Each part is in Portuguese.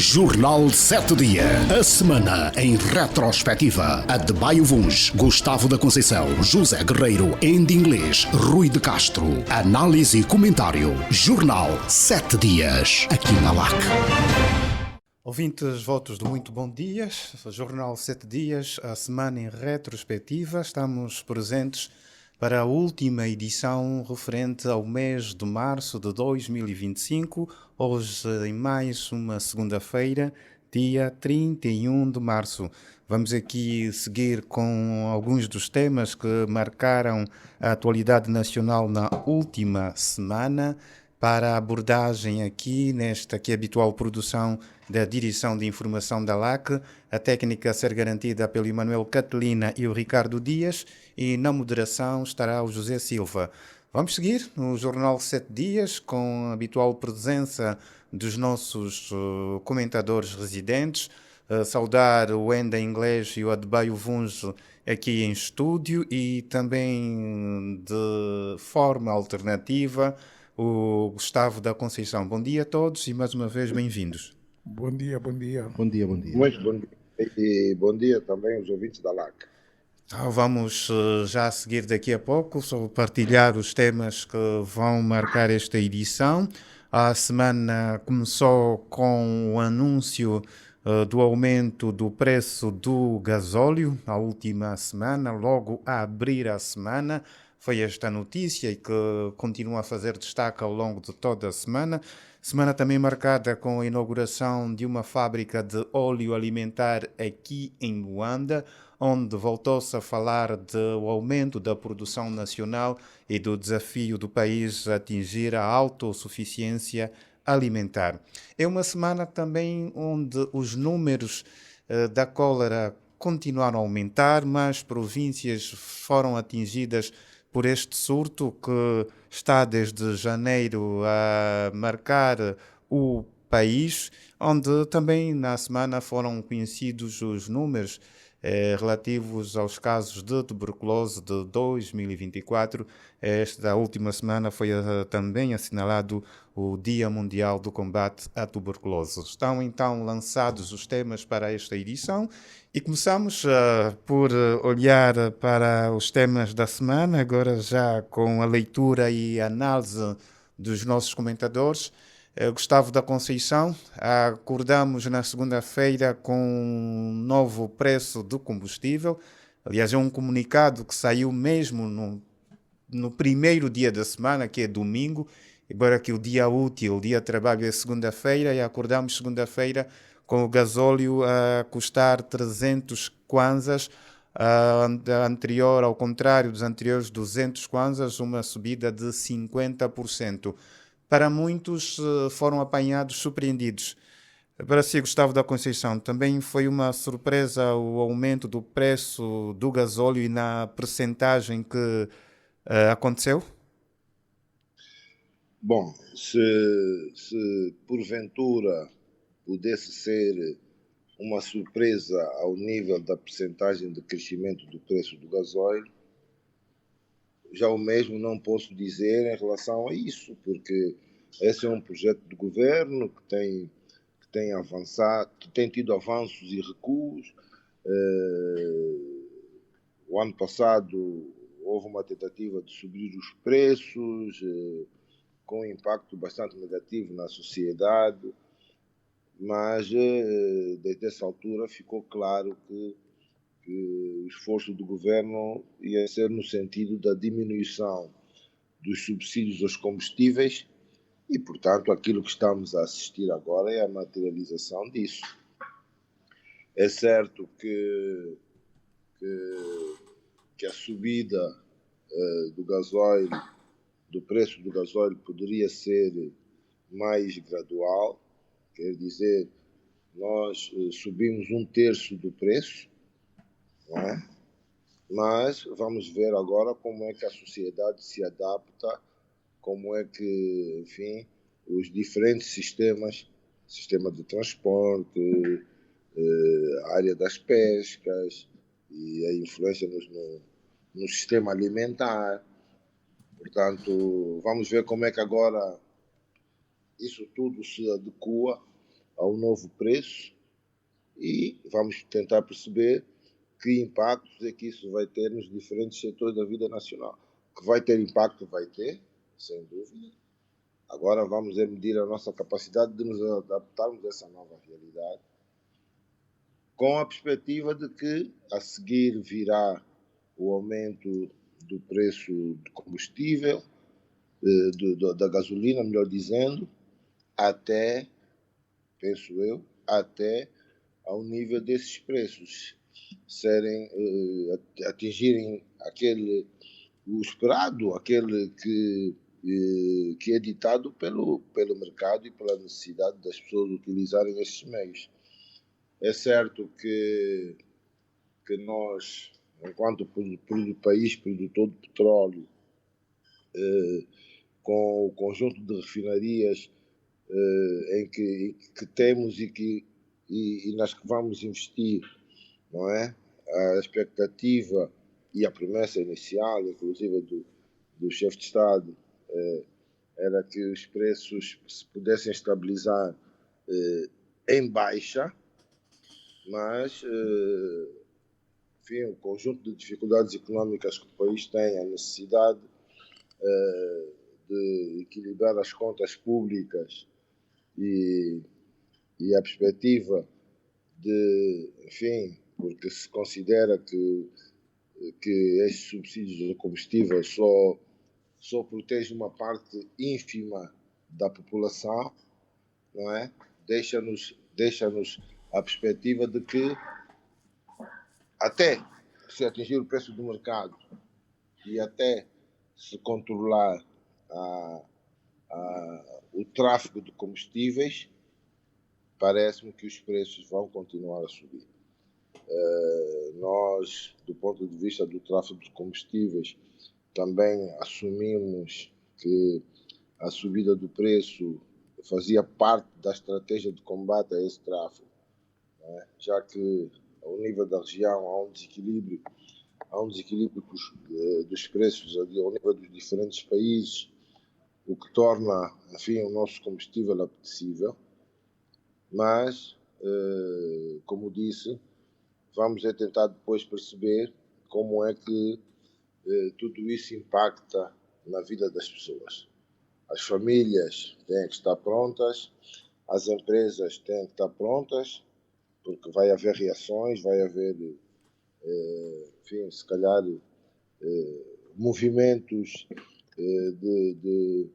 Jornal 7 Dias. A semana em retrospectiva. A de Baio Vuns, Gustavo da Conceição, José Guerreiro, Andy Inglês, Rui de Castro. Análise e comentário. Jornal 7 Dias. Aqui na LAC. Ouvintes, votos de muito bom dia. Jornal 7 Dias, a semana em retrospectiva. Estamos presentes para a última edição referente ao mês de março de 2025, hoje em mais uma segunda-feira, dia 31 de março. Vamos aqui seguir com alguns dos temas que marcaram a atualidade nacional na última semana, para a abordagem aqui nesta que habitual produção da Direção de Informação da LAC, a técnica a ser garantida pelo Emanuel Catelina e o Ricardo Dias, e na moderação estará o José Silva. Vamos seguir no Jornal 7 Dias com a habitual presença dos nossos comentadores residentes, saudar o Enda Inglês e o Adebayo Vuns aqui em estúdio, e também de forma alternativa o Gustavo da Conceição. Bom dia a todos e mais uma vez bem-vindos. Bom dia, bom dia. Bom dia, bom dia. Muito bom dia. E bom dia também aos ouvintes da LAC. Então, vamos já seguir daqui a pouco, só partilhar os temas que vão marcar esta edição. A semana começou com o anúncio do aumento do preço do gasóleo, na última semana, logo a abrir a semana. Foi esta notícia e que continua a fazer destaque ao longo de toda a semana. Semana também marcada com a inauguração de uma fábrica de óleo alimentar aqui em Luanda, onde voltou-se a falar do aumento da produção nacional e do desafio do país a atingir a autossuficiência alimentar. É uma semana também onde os números da cólera continuaram a aumentar, mas províncias foram atingidas por este surto que está desde janeiro a marcar o país, onde também na semana foram conhecidos os números relativos aos casos de tuberculose de 2024. Esta última semana foi também assinalado o Dia Mundial do Combate à Tuberculose. Estão então lançados os temas para esta edição e começamos por olhar para os temas da semana, agora já com a leitura e análise dos nossos comentadores. Gustavo da Conceição, acordamos na segunda-feira com um novo preço do combustível. Aliás, é um comunicado que saiu mesmo no primeiro dia da semana, que é domingo, embora que o dia útil, o dia de trabalho é segunda-feira, e acordamos segunda-feira com o gasóleo a custar 300 kwanzas, anterior, ao contrário dos anteriores 200 kwanzas, uma subida de 50%. Para muitos foram apanhados, surpreendidos. Para si, Gustavo da Conceição, também foi uma surpresa o aumento do preço do gasóleo e na percentagem que aconteceu? Bom, se porventura pudesse ser uma surpresa ao nível da percentagem de crescimento do preço do gasóleo, já o mesmo não posso dizer em relação a isso, porque esse é um projeto de governo que tem avançado, que tem tido avanços e recuos. O ano passado houve uma tentativa de subir os preços, com um impacto bastante negativo na sociedade, mas desde essa altura ficou claro que o esforço do governo ia ser no sentido da diminuição dos subsídios aos combustíveis e, portanto, aquilo que estamos a assistir agora é a materialização disso. É certo que a subida do gasóleo, do preço do gasóleo, poderia ser mais gradual, quer dizer, nós subimos 1/3 do preço, não é? Mas vamos ver agora como é que a sociedade se adapta, como é que, enfim, os diferentes sistema de transporte, a área das pescas e a influência no sistema alimentar. Portanto, vamos ver como é que agora isso tudo se adequa ao novo preço e vamos tentar perceber que impactos é que isso vai ter nos diferentes setores da vida nacional. Que vai ter impacto, vai ter, sem dúvida. Agora vamos medir a nossa capacidade de nos adaptarmos a essa nova realidade, com a perspectiva de que a seguir virá o aumento do preço do combustível, da gasolina, melhor dizendo, até, penso eu, até ao nível desses preços atingirem o esperado, aquele que é ditado pelo mercado e pela necessidade das pessoas utilizarem esses meios. É certo que nós, enquanto país produtor de petróleo, com o conjunto de refinarias em que temos e nas que vamos investir, não é? A expectativa e a promessa inicial, inclusive do chefe de Estado, era que os preços se pudessem estabilizar em baixa, mas, enfim, o conjunto de dificuldades económicas que o país tem, a necessidade de equilibrar as contas públicas e a perspectiva de, enfim, porque se considera que estes subsídios do combustível só protegem uma parte ínfima da população, não é? Deixa-nos a perspectiva de que até se atingir o preço do mercado e até se controlar o tráfego de combustíveis, parece-me que os preços vão continuar a subir. Nós, do ponto de vista do tráfego de combustíveis, também assumimos que a subida do preço fazia parte da estratégia de combate a esse tráfego, né? Já que ao nível da região há um desequilíbrio dos preços ao nível dos diferentes países, o que torna, enfim, o nosso combustível apetecível. Mas, como disse, vamos tentar depois perceber como é que tudo isso impacta na vida das pessoas. As famílias têm que estar prontas, as empresas têm que estar prontas, porque vai haver reações, vai haver, enfim, se calhar, movimentos de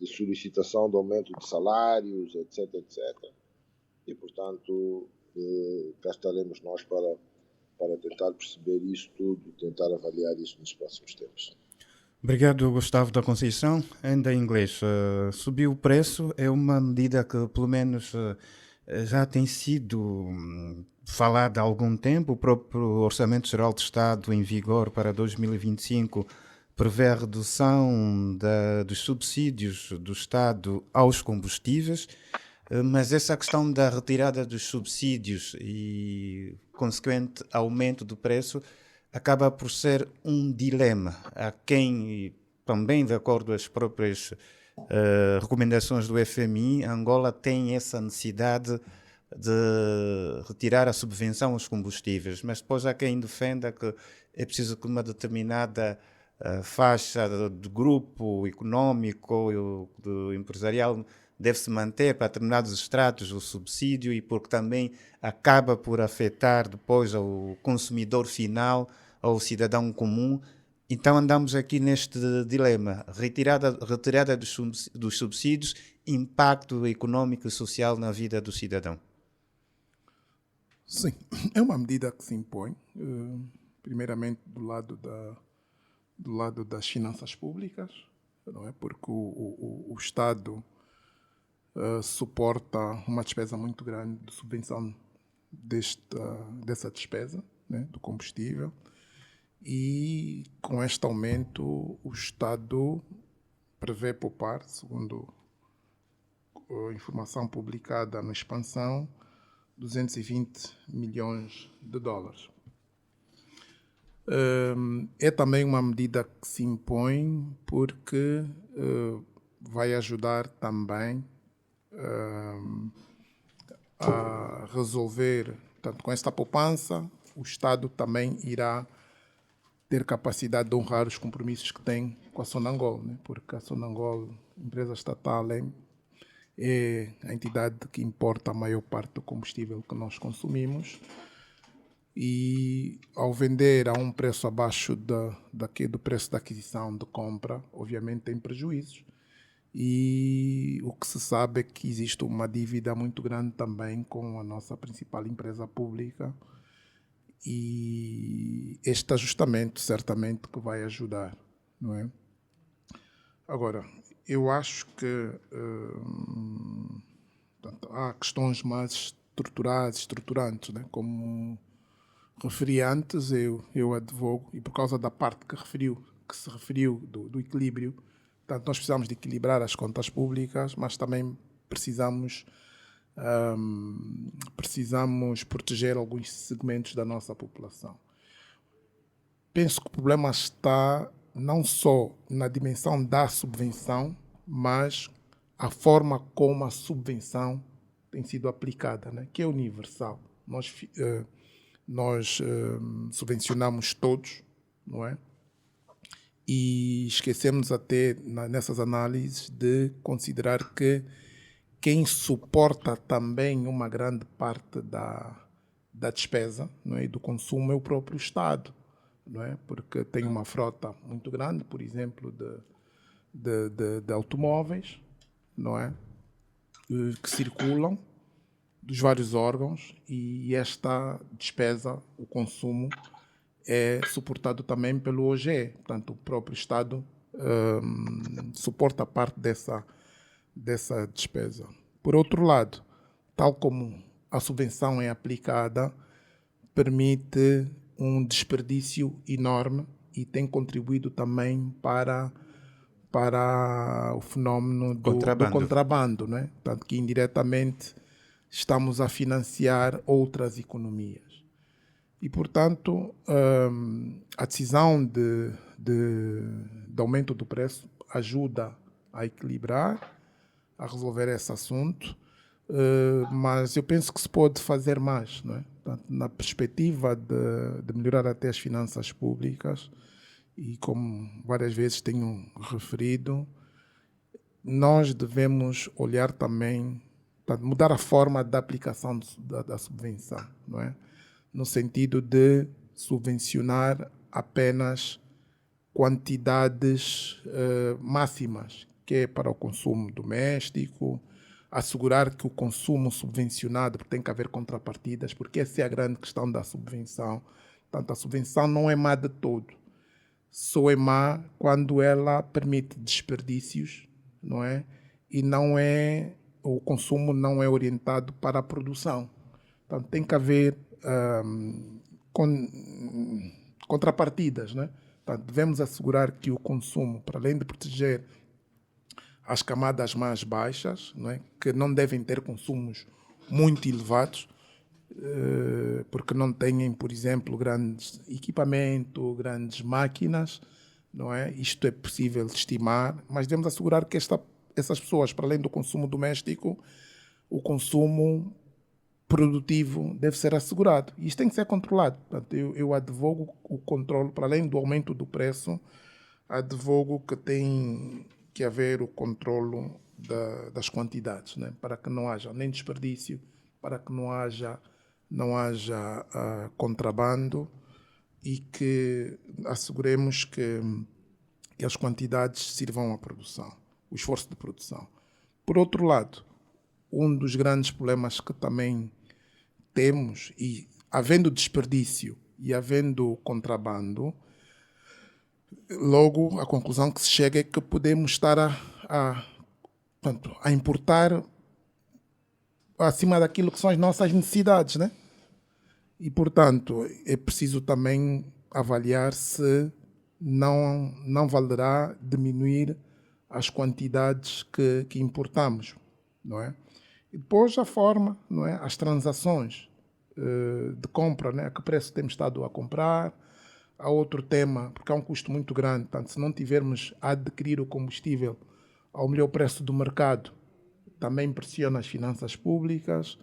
solicitação de aumento de salários, etc, etc. E, portanto, cá estaremos nós para tentar perceber isso tudo, tentar avaliar isso nos próximos tempos. Obrigado, Gustavo da Conceição. Ainda em inglês, subir o preço é uma medida que, pelo menos, já tem sido falada há algum tempo. O próprio Orçamento Geral de Estado, em vigor para 2025, prevê a redução dos subsídios do Estado aos combustíveis. Mas essa questão da retirada dos subsídios e consequente aumento do preço acaba por ser um dilema. Há quem, também de acordo com as próprias recomendações do FMI, Angola tem essa necessidade de retirar a subvenção aos combustíveis, mas depois há quem defenda que é preciso que uma determinada faixa de grupo económico, empresarial, deve-se manter para determinados estratos o subsídio e porque também acaba por afetar depois ao consumidor final, ao cidadão comum. Então andamos aqui neste dilema, retirada dos subsídios, impacto econômico e social na vida do cidadão. Sim, é uma medida que se impõe, primeiramente do lado das finanças públicas, não é? Porque o Estado suporta uma despesa muito grande de subvenção dessa despesa, né, do combustível, e com este aumento o Estado prevê poupar, segundo a informação publicada na expansão, 220 milhões de dólares. É também uma medida que se impõe porque vai ajudar também a resolver, portanto, com esta poupança, o Estado também irá ter capacidade de honrar os compromissos que tem com a Sonangol, né? Porque a Sonangol, empresa estatal, é a entidade que importa a maior parte do combustível que nós consumimos, e ao vender a um preço abaixo do preço de aquisição, de compra, obviamente tem prejuízos. E o que se sabe é que existe uma dívida muito grande também com a nossa principal empresa pública, e este ajustamento certamente que vai ajudar, não é? Agora, eu acho que portanto, há questões mais estruturantes, né? Como referi antes, eu advogo, e por causa da parte que se referiu do equilíbrio, portanto, nós precisamos de equilibrar as contas públicas, mas também precisamos proteger alguns segmentos da nossa população. Penso que o problema está não só na dimensão da subvenção, mas a forma como a subvenção tem sido aplicada, né? Que é universal. Nós subvencionamos todos, não é? E esquecemos até nessas análises de considerar que quem suporta também uma grande parte da despesa, não é? E do consumo é o próprio Estado, não é? Porque tem uma frota muito grande, por exemplo, de automóveis, não é? Que circulam dos vários órgãos, e esta despesa, o consumo, é suportado também pelo OGE. Portanto, o próprio Estado suporta parte dessa despesa. Por outro lado, tal como a subvenção é aplicada, permite um desperdício enorme e tem contribuído também para o fenómeno do contrabando, né? Portanto, que indiretamente estamos a financiar outras economias. E, portanto, a decisão de aumento do preço ajuda a equilibrar, a resolver esse assunto, mas eu penso que se pode fazer mais, não é? Portanto, na perspectiva de melhorar até as finanças públicas, e como várias vezes tenho referido, nós devemos olhar também, portanto, mudar a forma da aplicação da subvenção, não é? No sentido de subvencionar apenas quantidades máximas, que é para o consumo doméstico, assegurar que o consumo subvencionado, porque tem que haver contrapartidas, porque essa é a grande questão da subvenção. Portanto, a subvenção não é má de todo, só é má quando ela permite desperdícios, não é? E o consumo não é orientado para a produção. Portanto, tem que haver contrapartidas, né? Portanto, devemos assegurar que o consumo, para além de proteger as camadas mais baixas, não é? Que não devem ter consumos muito elevados, porque não têm, por exemplo, grandes equipamentos, grandes máquinas, não é? Isto é possível estimar, mas devemos assegurar que essas pessoas, para além do consumo doméstico, o consumo produtivo deve ser assegurado. Isto tem que ser controlado. Portanto, eu advogo o controle, para além do aumento do preço, advogo que tem que haver o controle das quantidades, né? Para que não haja nem desperdício, para que não haja contrabando, e que asseguremos que as quantidades sirvam à produção, o esforço de produção. Por outro lado, um dos grandes problemas que também temos, e havendo desperdício e havendo contrabando, logo a conclusão que se chega é que podemos estar a importar acima daquilo que são as nossas necessidades, né? E, portanto, é preciso também avaliar se não valerá diminuir as quantidades que importamos, não é? E depois a forma, não é? As transações de compra, né? A que preço temos estado a comprar. Há outro tema, porque há um custo muito grande. Portanto, se não tivermos a adquirir o combustível ao melhor preço do mercado, também pressiona as finanças públicas.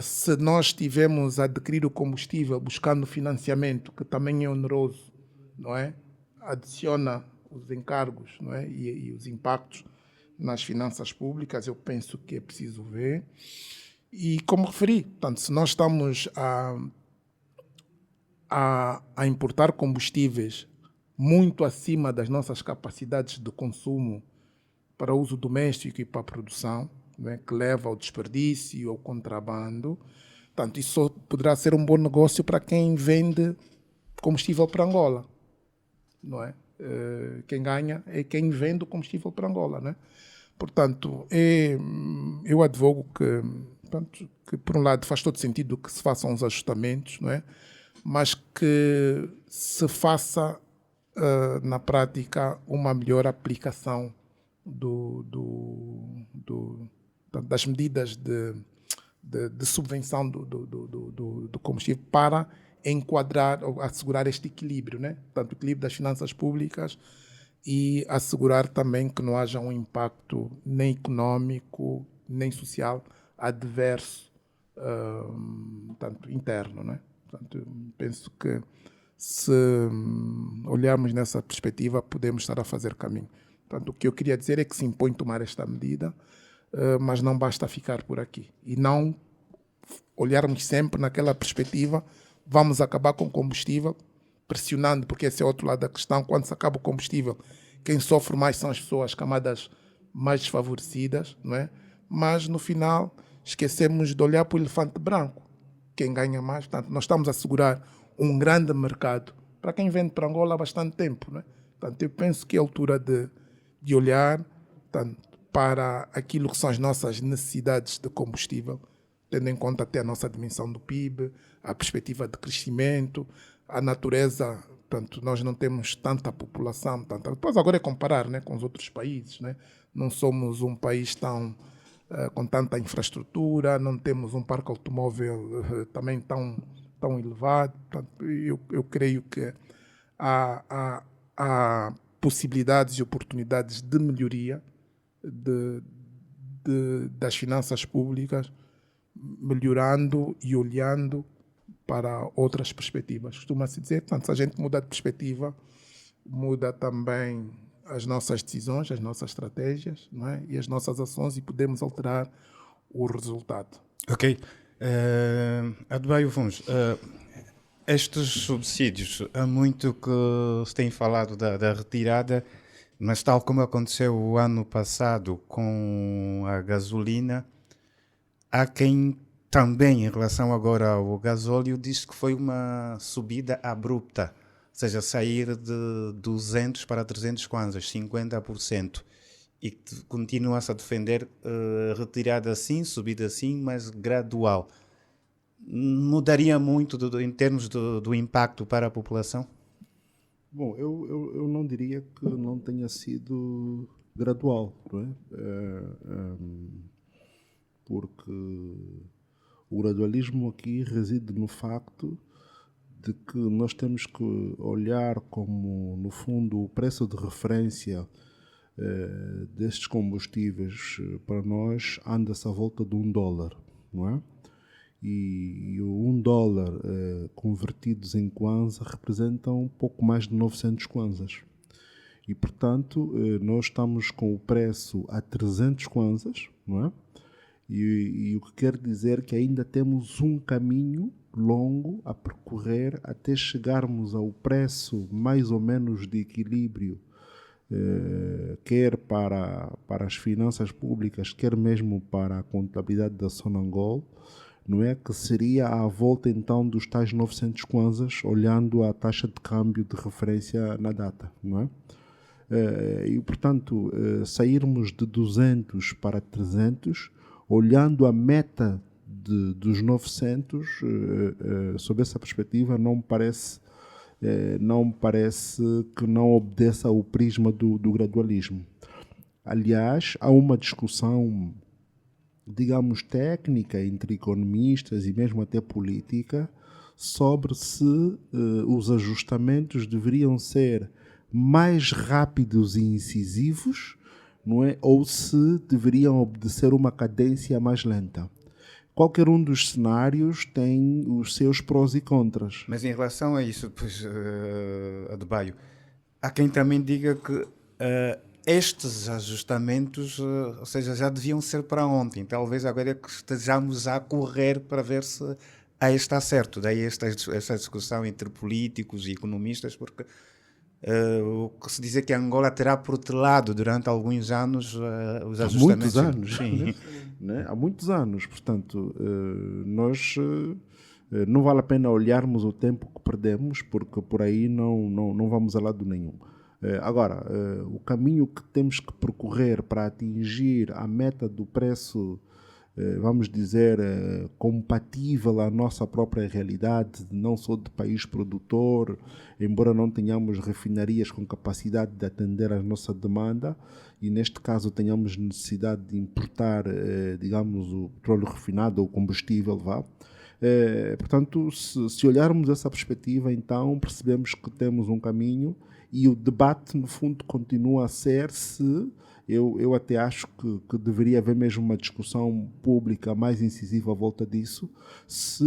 Se nós tivermos a adquirir o combustível buscando financiamento, que também é oneroso, não é? Adiciona os encargos, não é? E os impactos nas finanças públicas, eu penso que é preciso ver. E como referi, portanto, se nós estamos a importar combustíveis muito acima das nossas capacidades de consumo para uso doméstico e para a produção, não é? Que leva ao desperdício, ao contrabando, portanto, isso só poderá ser um bom negócio para quem vende combustível para Angola, não é? Quem ganha é quem vende o combustível para Angola, não é? Portanto, eu advogo que, por um lado, faz todo sentido que se façam os ajustamentos, não é? Mas que se faça, na prática, uma melhor aplicação das medidas de subvenção do combustível para enquadrar ou assegurar este equilíbrio, né? Portanto, o equilíbrio das finanças públicas e assegurar também que não haja um impacto nem económico, nem social adverso, portanto, interno, né? Portanto, penso que se olharmos nessa perspectiva, podemos estar a fazer caminho. Portanto, o que eu queria dizer é que se impõe tomar esta medida, mas não basta ficar por aqui. E não olharmos sempre naquela perspectiva, vamos acabar com o combustível, pressionando, porque esse é outro lado da questão, quando se acaba o combustível, quem sofre mais são as pessoas, as camadas mais desfavorecidas, não é? Mas, no final, esquecemos de olhar para o elefante branco, quem ganha mais. Portanto, nós estamos a assegurar um grande mercado para quem vende para Angola há bastante tempo, não é? Portanto, eu penso que é a altura de olhar, portanto, para aquilo que são as nossas necessidades de combustível, tendo em conta até a nossa dimensão do PIB, a perspectiva de crescimento, a natureza. Portanto, nós não temos tanta população, depois agora é comparar, né, com os outros países, né? Não somos um país com tanta infraestrutura, não temos um parque automóvel também tão elevado. Portanto, eu creio que há possibilidades e oportunidades de melhoria das finanças públicas, melhorando e olhando para outras perspectivas. Costuma-se dizer, portanto, se a gente muda de perspectiva, muda também as nossas decisões, as nossas estratégias, não é? E as nossas ações, e podemos alterar o resultado. Ok. Adebayo Vuns, estes subsídios, há muito que se tem falado da retirada, mas tal como aconteceu o ano passado com a gasolina, há quem também, em relação agora ao gasóleo, diz que foi uma subida abrupta, ou seja, sair de 200 para 300 kwanzas, 50%, e continua-se a defender retirada assim, subida assim, mas gradual. Mudaria muito em termos do impacto para a população? Bom, eu não diria que não tenha sido gradual, não é? Porque o gradualismo aqui reside no facto de que nós temos que olhar como, no fundo, o preço de referência destes combustíveis para nós anda-se à volta de $1, não é? E o $1 convertidos em kwanza representam um pouco mais de 900 kwanzas. E, portanto, nós estamos com o preço a 300 kwanzas, não é? E o que quer dizer que ainda temos um caminho longo a percorrer até chegarmos ao preço mais ou menos de equilíbrio, quer para as finanças públicas, quer mesmo para a contabilidade da Sonangol, não é? Que seria à volta então dos tais 900 kwanzas, olhando a taxa de câmbio de referência na data, não é? E, portanto, sairmos de 200 para 300, olhando a meta dos 900, sob essa perspectiva, não me parece que não obedeça ao prisma do gradualismo. Aliás, há uma discussão, digamos, técnica entre economistas e mesmo até política sobre se os ajustamentos deveriam ser mais rápidos e incisivos, não é? Ou se deveriam obedecer uma cadência mais lenta. qualquer um dos cenários tem os seus prós e contras. Mas em relação a isso, pois, Adebayo, há quem também diga que estes ajustamentos, ou seja, já deviam ser para ontem. Talvez agora é que estejamos a correr para ver se aí está certo. Daí esta discussão entre políticos e economistas, porque o que se diz é que Angola terá protelado durante alguns anos os ajustamentos. Há muitos anos. Sim. Né? Há muitos anos. Portanto, nós não vale a pena olharmos o tempo que perdemos, porque por aí não vamos a lado nenhum. Agora, o caminho que temos que percorrer para atingir a meta do preço, vamos dizer, compatível à nossa própria realidade, não só de país produtor, embora não tenhamos refinarias com capacidade de atender à nossa demanda, e neste caso tenhamos necessidade de importar, digamos, o petróleo refinado ou combustível, portanto, se olharmos essa perspectiva, então percebemos que temos um caminho. E o debate, no fundo, continua a ser se, eu até acho que deveria haver mesmo uma discussão pública mais incisiva à volta disso, se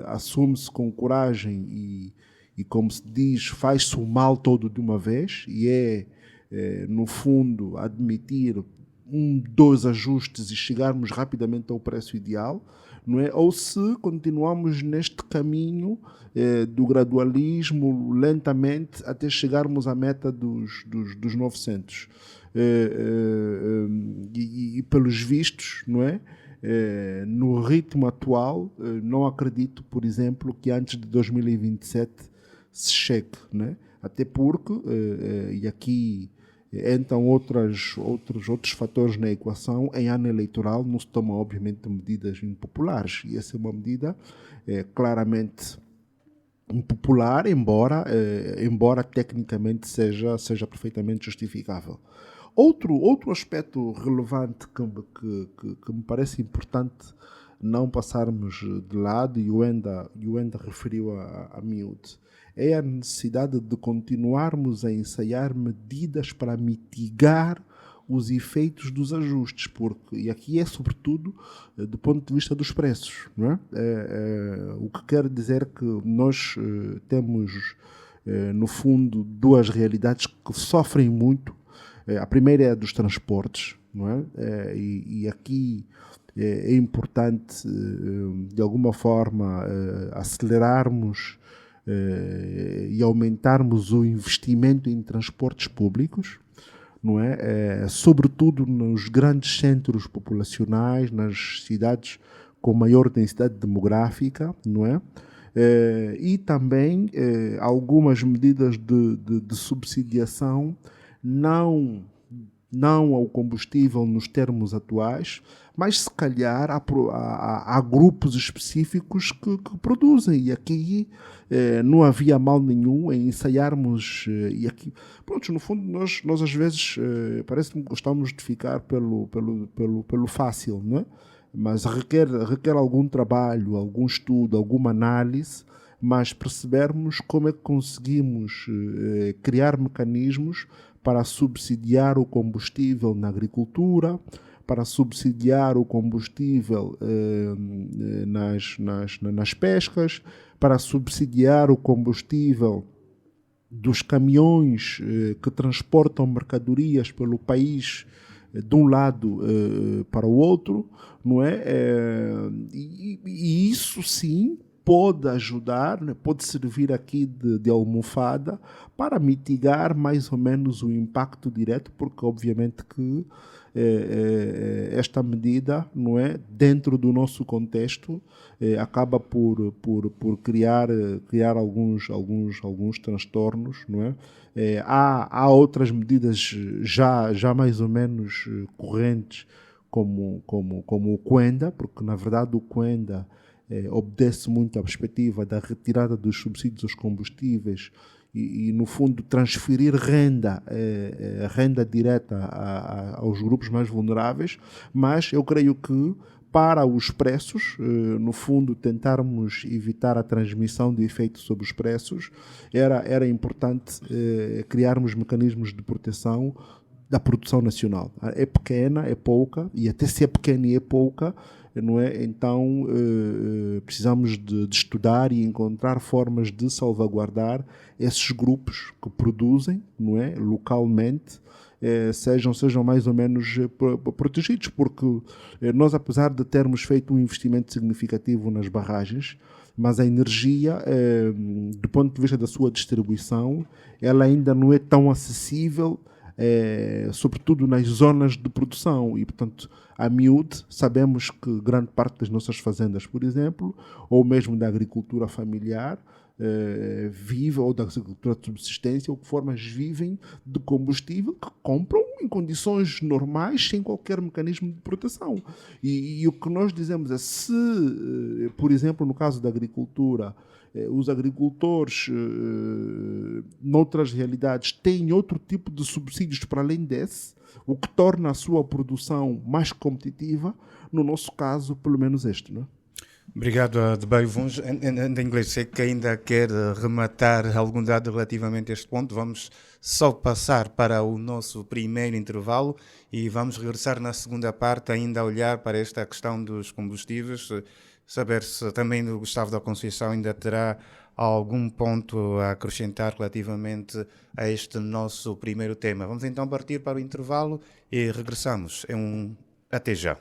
assume-se com coragem e, como se diz, faz-se o mal todo de uma vez, e no fundo, admitir 2 ajustes e chegarmos rapidamente ao preço ideal, não é? Ou se continuamos neste caminho do gradualismo, lentamente, até chegarmos à meta dos 900. E pelos vistos, não é? No ritmo atual, não acredito, por exemplo, que antes de 2027 se chegue, né? Até porque, e aqui entram outros fatores na equação, em ano eleitoral não se tomam, obviamente, medidas impopulares, e essa é uma medida claramente impopular, embora tecnicamente seja perfeitamente justificável. Outro aspecto relevante que me parece importante não passarmos de lado, e o Enda referiu a miúdo, é a necessidade de continuarmos a ensaiar medidas para mitigar os efeitos dos ajustes, e aqui é sobretudo do ponto de vista dos preços, não é? O que quer dizer que nós temos, no fundo, 2 realidades que sofrem muito. A primeira é a dos transportes, não é? E aqui é importante, de alguma forma, acelerarmos e aumentarmos o investimento em transportes públicos, não é? Sobretudo nos grandes centros populacionais, nas cidades com maior densidade demográfica, não é? E também algumas medidas de subsidiação, não ao combustível nos termos atuais, mas se calhar há grupos específicos que produzem, e aqui não havia mal nenhum em ensaiarmos, e aqui, pronto, no fundo nós às vezes parece-me que gostamos de ficar pelo fácil, não é? Mas requer algum trabalho, algum estudo, alguma análise, mas percebermos como é que conseguimos criar mecanismos para subsidiar o combustível na agricultura, para subsidiar o combustível nas pescas, para subsidiar o combustível dos caminhões que transportam mercadorias pelo país de um lado para o outro, não é? E isso sim pode ajudar, né? Pode servir aqui de almofada para mitigar mais ou menos o impacto direto, porque obviamente que esta medida, não é, dentro do nosso contexto, acaba por criar alguns transtornos, não é? Há outras medidas já mais ou menos correntes, como o Quenda, porque na verdade o Quenda obedece muito à perspectiva da retirada dos subsídios aos combustíveis e no fundo transferir renda direta aos grupos mais vulneráveis, mas eu creio que para os preços, no fundo tentarmos evitar a transmissão de efeitos sobre os preços, era importante criarmos mecanismos de proteção da produção nacional. É pequena, é pouca, e até se é pequena e é pouca, não é? Então precisamos de estudar e encontrar formas de salvaguardar esses grupos que produzem, não é? Localmente, sejam mais ou menos protegidos, porque nós, apesar de termos feito um investimento significativo nas barragens, mas a energia, do ponto de vista da sua distribuição, ela ainda não é tão acessível, sobretudo nas zonas de produção. E, portanto, a miúde, sabemos que grande parte das nossas fazendas, por exemplo, ou mesmo da agricultura familiar, vive, ou da agricultura de subsistência, ou que formas vivem de combustível que compram em condições normais, sem qualquer mecanismo de proteção. E o que nós dizemos é, se, por exemplo, no caso da agricultura, os agricultores, noutras realidades, têm outro tipo de subsídios para além desse, o que torna a sua produção mais competitiva, no nosso caso, pelo menos este, não é? Obrigado, Adebayo Vuns. Em inglês, sei que ainda quer rematar algum dado relativamente a este ponto. Vamos só passar para o nosso primeiro intervalo e vamos regressar na segunda parte, ainda a olhar para esta questão dos combustíveis, saber se também o Gustavo da Conceição ainda terá algum ponto a acrescentar relativamente a este nosso primeiro tema. Vamos então partir para o intervalo e regressamos. Até já.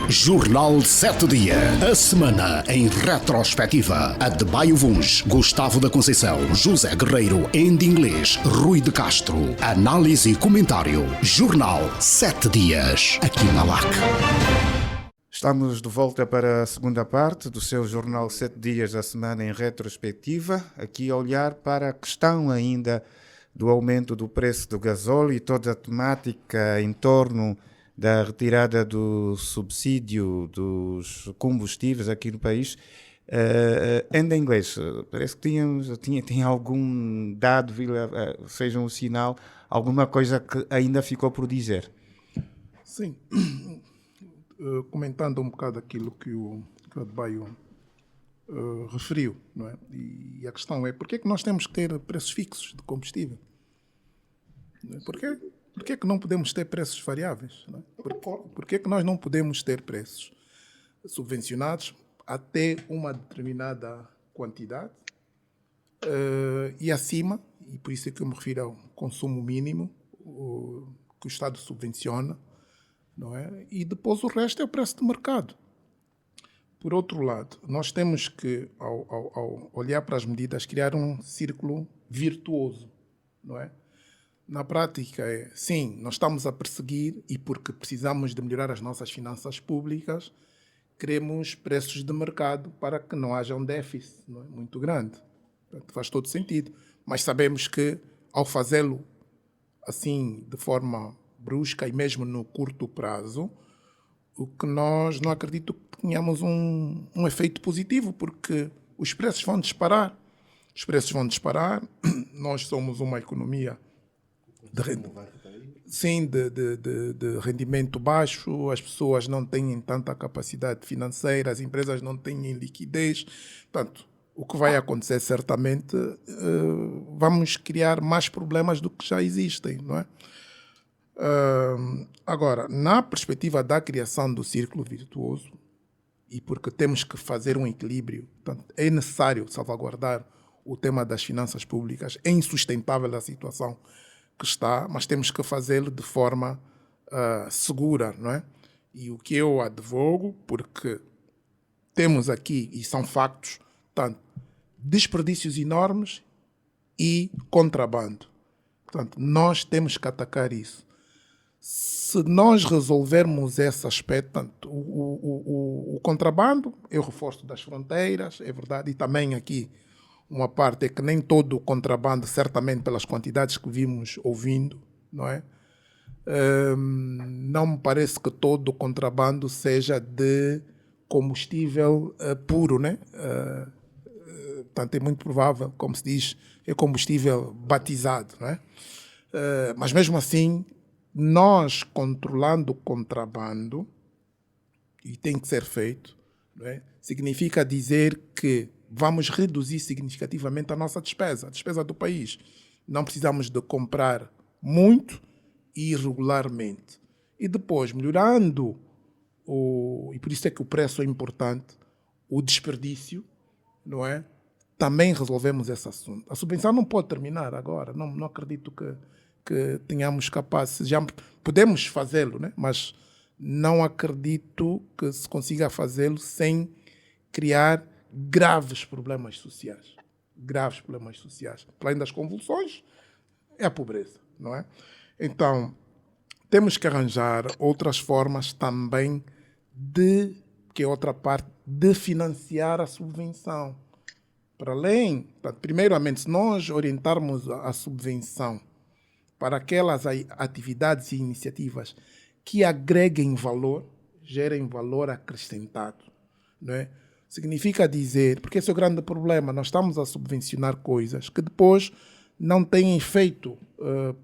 Jornal 7 Dias. A semana em retrospectiva. Adebayo Vuns, Gustavo da Conceição, José Guerreiro, em inglês, Rui de Castro. Análise e comentário. Jornal 7 Dias. Aqui na LAC. Estamos de volta para a segunda parte do seu Jornal 7 Dias da Semana em Retrospectiva. Aqui a olhar para a questão ainda do aumento do preço do gasóleo e toda a temática em torno da retirada do subsídio dos combustíveis aqui no país. Em inglês, parece que tinha algum dado, seja um sinal, alguma coisa que ainda ficou por dizer. Sim. Comentando um bocado aquilo que o Adebayo referiu, não é? E a questão é, por que é que nós temos que ter preços fixos de combustível? Por que é que não podemos ter preços variáveis? Não é? Por que é que nós não podemos ter preços subvencionados até uma determinada quantidade e acima, e por isso é que eu me refiro ao consumo mínimo que o Estado subvenciona, não é? E depois o resto é o preço de mercado. Por outro lado, nós temos que, ao olhar para as medidas, criar um círculo virtuoso, não é? Na prática, sim, nós estamos a perseguir, e porque precisamos de melhorar as nossas finanças públicas, queremos preços de mercado para que não haja um déficit, não é? Muito grande. Portanto, faz todo sentido. Mas sabemos que, ao fazê-lo assim, de forma brusca e mesmo no curto prazo, o que nós não acredito que tenhamos um efeito positivo, porque os preços vão disparar. Os preços vão disparar. Nós somos uma economia de rendimento baixo, as pessoas não têm tanta capacidade financeira, as empresas não têm liquidez. Portanto, o que vai acontecer certamente, vamos criar mais problemas do que já existem, não é? Agora, na perspectiva da criação do círculo virtuoso, e porque temos que fazer um equilíbrio, portanto, é necessário salvaguardar o tema das finanças públicas, é insustentável a situação que está, mas temos que fazê-lo de forma segura, não é? E o que eu advogo, porque temos aqui, e são factos, tanto desperdícios enormes e contrabando. Portanto, nós temos que atacar isso. Se nós resolvermos esse aspecto, tanto o contrabando, é o reforço das fronteiras, é verdade, e também aqui uma parte é que nem todo o contrabando, certamente pelas quantidades que vimos ouvindo, não é? Não me parece que todo o contrabando seja de combustível puro, né? Portanto, é muito provável, como se diz, é combustível batizado, não é? Mas mesmo assim, nós controlando o contrabando, e tem que ser feito, não é? Significa dizer que vamos reduzir significativamente a nossa despesa, a despesa do país. Não precisamos de comprar muito e irregularmente. E depois, melhorando e por isso é que o preço é importante, o desperdício, não é? Também resolvemos esse assunto. A subvenção não pode terminar agora, não acredito que tenhamos capacidade, já podemos fazê-lo, né? Mas não acredito que se consiga fazê-lo sem criar graves problemas sociais. Graves problemas sociais. Para além das convulsões, é a pobreza, não é? Então, temos que arranjar outras formas também que é outra parte, de financiar a subvenção. Para além, primeiramente, se nós orientarmos a subvenção para aquelas atividades e iniciativas que agreguem valor, gerem valor acrescentado, não é? Significa dizer, porque esse é o grande problema, nós estamos a subvencionar coisas que depois não têm efeito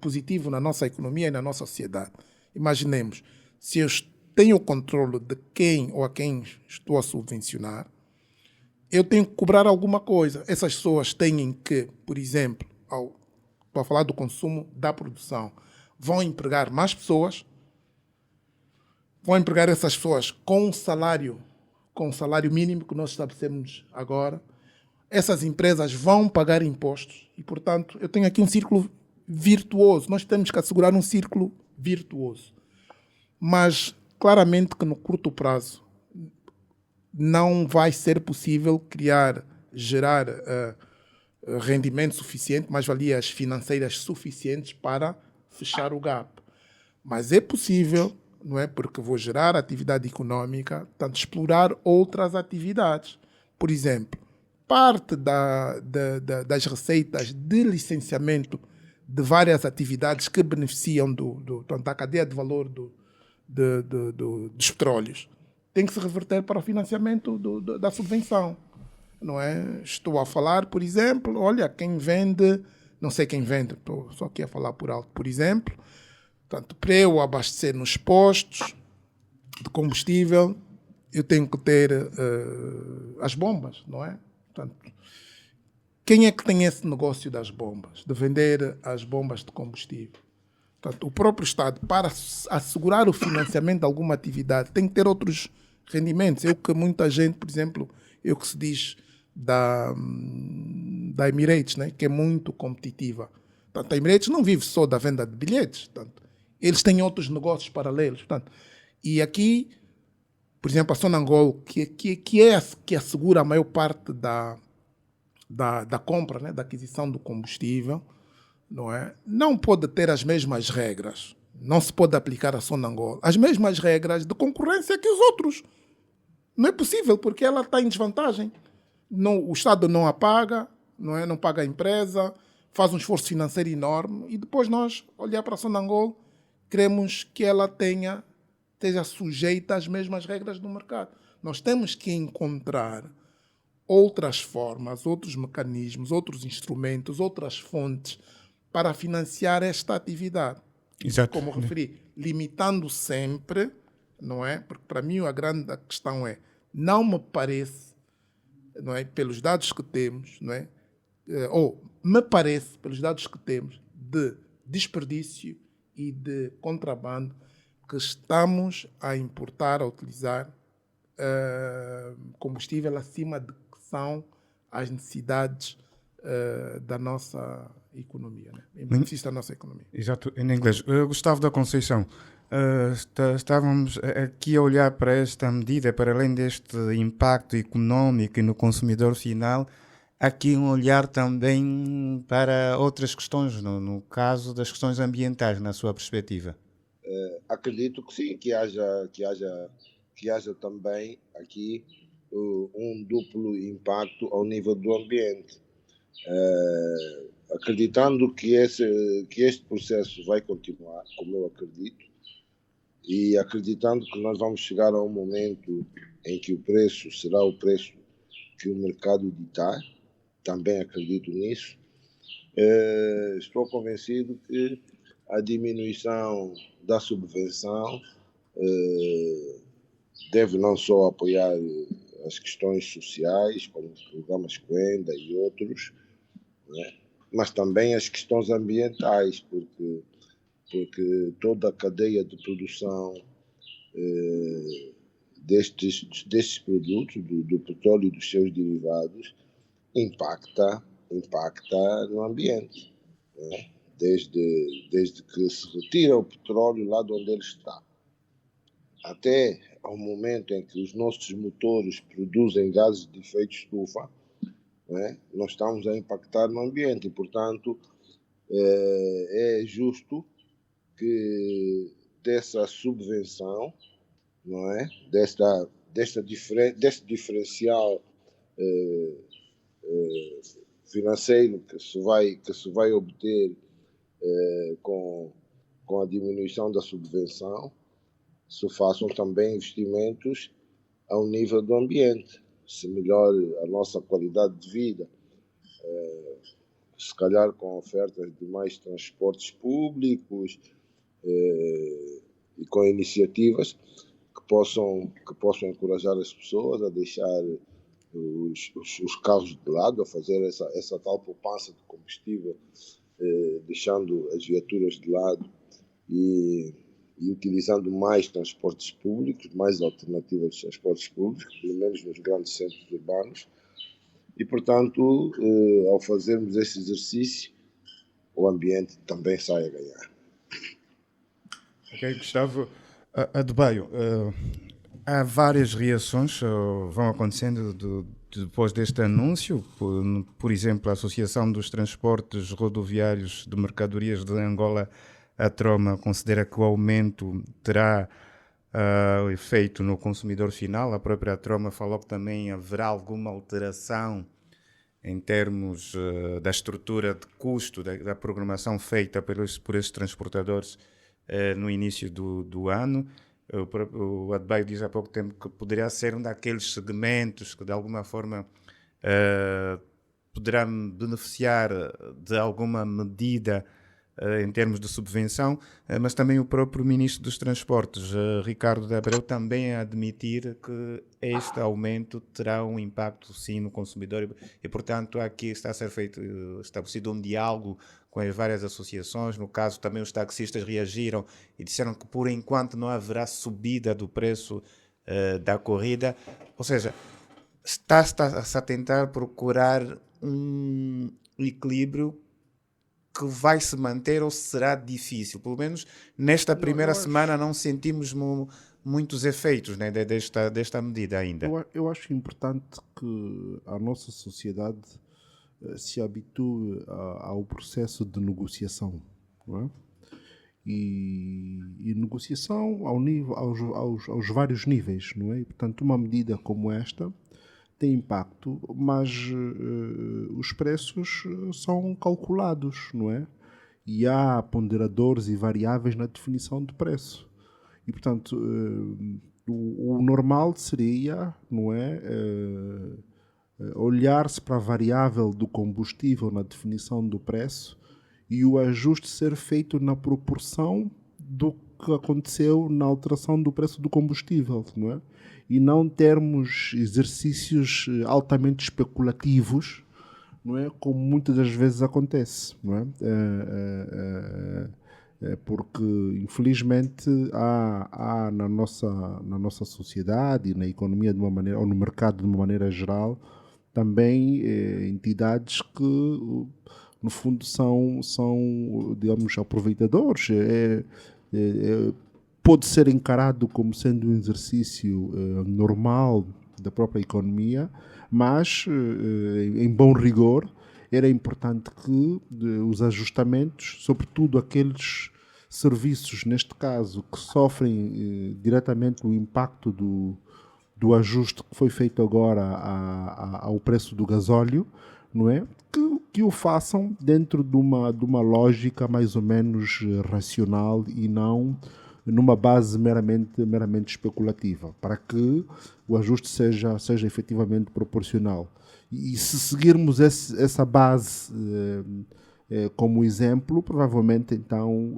positivo na nossa economia e na nossa sociedade. Imaginemos, se eu tenho o controle de quem ou a quem estou a subvencionar, eu tenho que cobrar alguma coisa. Essas pessoas têm que, por exemplo, para falar do consumo da produção, vão empregar mais pessoas, vão empregar essas pessoas com o salário mínimo que nós estabelecemos agora. Essas empresas vão pagar impostos e, portanto, eu tenho aqui um círculo virtuoso. Nós temos que assegurar um círculo virtuoso. Mas, claramente que no curto prazo não vai ser possível gerar rendimento suficiente, mais-valias financeiras suficientes para fechar o gap. Mas é possível, não é? Porque vou gerar atividade econômica, portanto, explorar outras atividades. Por exemplo, parte das receitas de licenciamento de várias atividades que beneficiam da cadeia de valor dos petróleos tem que se reverter para o financiamento da subvenção. Não é? Estou a falar, por exemplo, olha, quem vende, não sei quem vende, estou só aqui a falar por alto, por exemplo, portanto, para eu abastecer nos postos de combustível, eu tenho que ter as bombas, não é? Portanto, quem é que tem esse negócio das bombas, de vender as bombas de combustível? Portanto, o próprio Estado, para assegurar o financiamento de alguma atividade, tem que ter outros rendimentos. Muita gente, por exemplo, que se diz da Emirates, né, que é muito competitiva. Portanto, a Emirates não vive só da venda de bilhetes. Portanto, eles têm outros negócios paralelos. Portanto, e aqui, por exemplo, a Sonangol, que assegura a maior parte da compra, né, da aquisição do combustível, não é? Não pode ter as mesmas regras. Não se pode aplicar a Sonangol as mesmas regras de concorrência que os outros. Não é possível, porque ela está em desvantagem. Não, o Estado não a paga, não é? Não paga a empresa, faz um esforço financeiro enorme e depois nós, olhar para a Sonangol, queremos que ela esteja sujeita às mesmas regras do mercado. Nós temos que encontrar outras formas, outros mecanismos, outros instrumentos, outras fontes para financiar esta atividade. Exato. Como referi, limitando sempre, não é? Porque para mim a grande questão não me parece, não é? Pelos dados que temos, não é? Me parece, pelos dados que temos, de desperdício e de contrabando, que estamos a importar, a utilizar combustível acima de que são as necessidades da nossa economia, né? Em benefício da nossa economia. Exato, em inglês. Gustavo da Conceição, estávamos aqui a olhar para esta medida, para além deste impacto económico e no consumidor final, aqui um olhar também para outras questões, no caso das questões ambientais, na sua perspectiva. Acredito que sim, que haja também aqui um duplo impacto ao nível do ambiente. Acreditando que este processo vai continuar, como eu acredito, e acreditando que nós vamos chegar a um momento em que o preço será o preço que o mercado ditar, também acredito nisso, estou convencido que a diminuição da subvenção deve não só apoiar as questões sociais, como os programas Quenda e outros, né? Mas também as questões ambientais, porque toda a cadeia de produção destes produtos, do petróleo e dos seus derivados, impacta no ambiente, né? Desde que se retira o petróleo lá de onde ele está, até ao momento em que os nossos motores produzem gases de efeito estufa, né? Nós estamos a impactar no ambiente e, portanto, é justo que dessa subvenção, não é? Deste diferencial financeiro que se vai obter com a diminuição da subvenção, se façam também investimentos ao nível do ambiente, se melhore a nossa qualidade de vida, se calhar com ofertas de mais transportes públicos e com iniciativas que possam encorajar as pessoas a deixar os carros de lado, a fazer essa tal poupança de combustível, deixando as viaturas de lado e utilizando mais transportes públicos, mais alternativas de transportes públicos, pelo menos nos grandes centros urbanos. E, portanto, ao fazermos esse exercício, o ambiente também sai a ganhar. Ok, Gustavo. Adebayo, há várias reações vão acontecendo depois deste anúncio. Por exemplo, a Associação dos Transportes Rodoviários de Mercadorias de Angola, a Troma, considera que o aumento terá efeito no consumidor final. A própria Troma falou que também haverá alguma alteração em termos da estrutura de custo da programação feita por esses transportadores no início do ano. O Adebayo diz há pouco tempo que poderia ser um daqueles segmentos que de alguma forma poderá beneficiar de alguma medida em termos de subvenção, mas também o próprio Ministro dos Transportes, Ricardo de Abreu, também a admitir que este aumento terá um impacto sim no consumidor e portanto aqui está a ser estabelecido um diálogo com as várias associações. No caso também os taxistas reagiram e disseram que por enquanto não haverá subida do preço da corrida, ou seja, está-se a tentar procurar um equilíbrio que vai se manter ou será difícil? Pelo menos nesta primeira semana não sentimos muitos efeitos, né, desta medida ainda. Eu acho importante que a nossa sociedade se habitue ao processo de negociação, não é? E negociação aos vários níveis, não é? E, portanto, uma medida como esta tem impacto, mas os preços são calculados, não é? E há ponderadores e variáveis na definição de preço. E, portanto, o normal seria, não é? Olhar-se para a variável do combustível na definição do preço e o ajuste ser feito na proporção do que aconteceu na alteração do preço do combustível, não é? E não termos exercícios altamente especulativos, não é? Como muitas das vezes acontece, não é? Porque infelizmente há na nossa sociedade e na economia de uma maneira, ou no mercado de uma maneira geral, também entidades que no fundo são digamos, aproveitadores. Pode ser encarado como sendo um exercício normal da própria economia, mas, em bom rigor, era importante que os ajustamentos, sobretudo aqueles serviços, neste caso, que sofrem diretamente o impacto do ajuste que foi feito agora ao preço do gasóleo, não é? Que o façam dentro de uma lógica mais ou menos racional e não numa base meramente especulativa, para que o ajuste seja efetivamente proporcional. E se seguirmos essa base como exemplo, provavelmente então,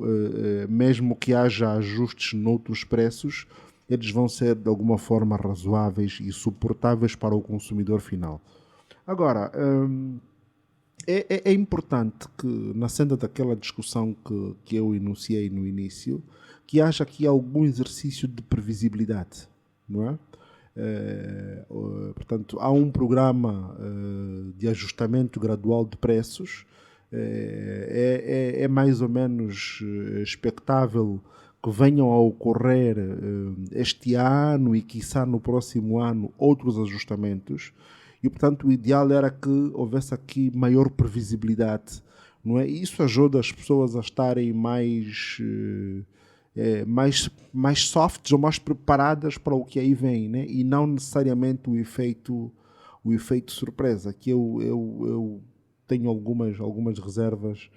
mesmo que haja ajustes noutros preços, eles vão ser de alguma forma razoáveis e suportáveis para o consumidor final. Agora, é importante que, na senda daquela discussão que eu enunciei no início, que haja aqui algum exercício de previsibilidade, não é? Portanto, há um programa de ajustamento gradual de preços. É mais ou menos expectável que venham a ocorrer este ano e, quiçá, no próximo ano, outros ajustamentos. E, portanto, o ideal era que houvesse aqui maior previsibilidade, não é? E isso ajuda as pessoas a estarem mais softs ou mais preparadas para o que aí vem, né? E não necessariamente o efeito surpresa, que eu tenho algumas reservas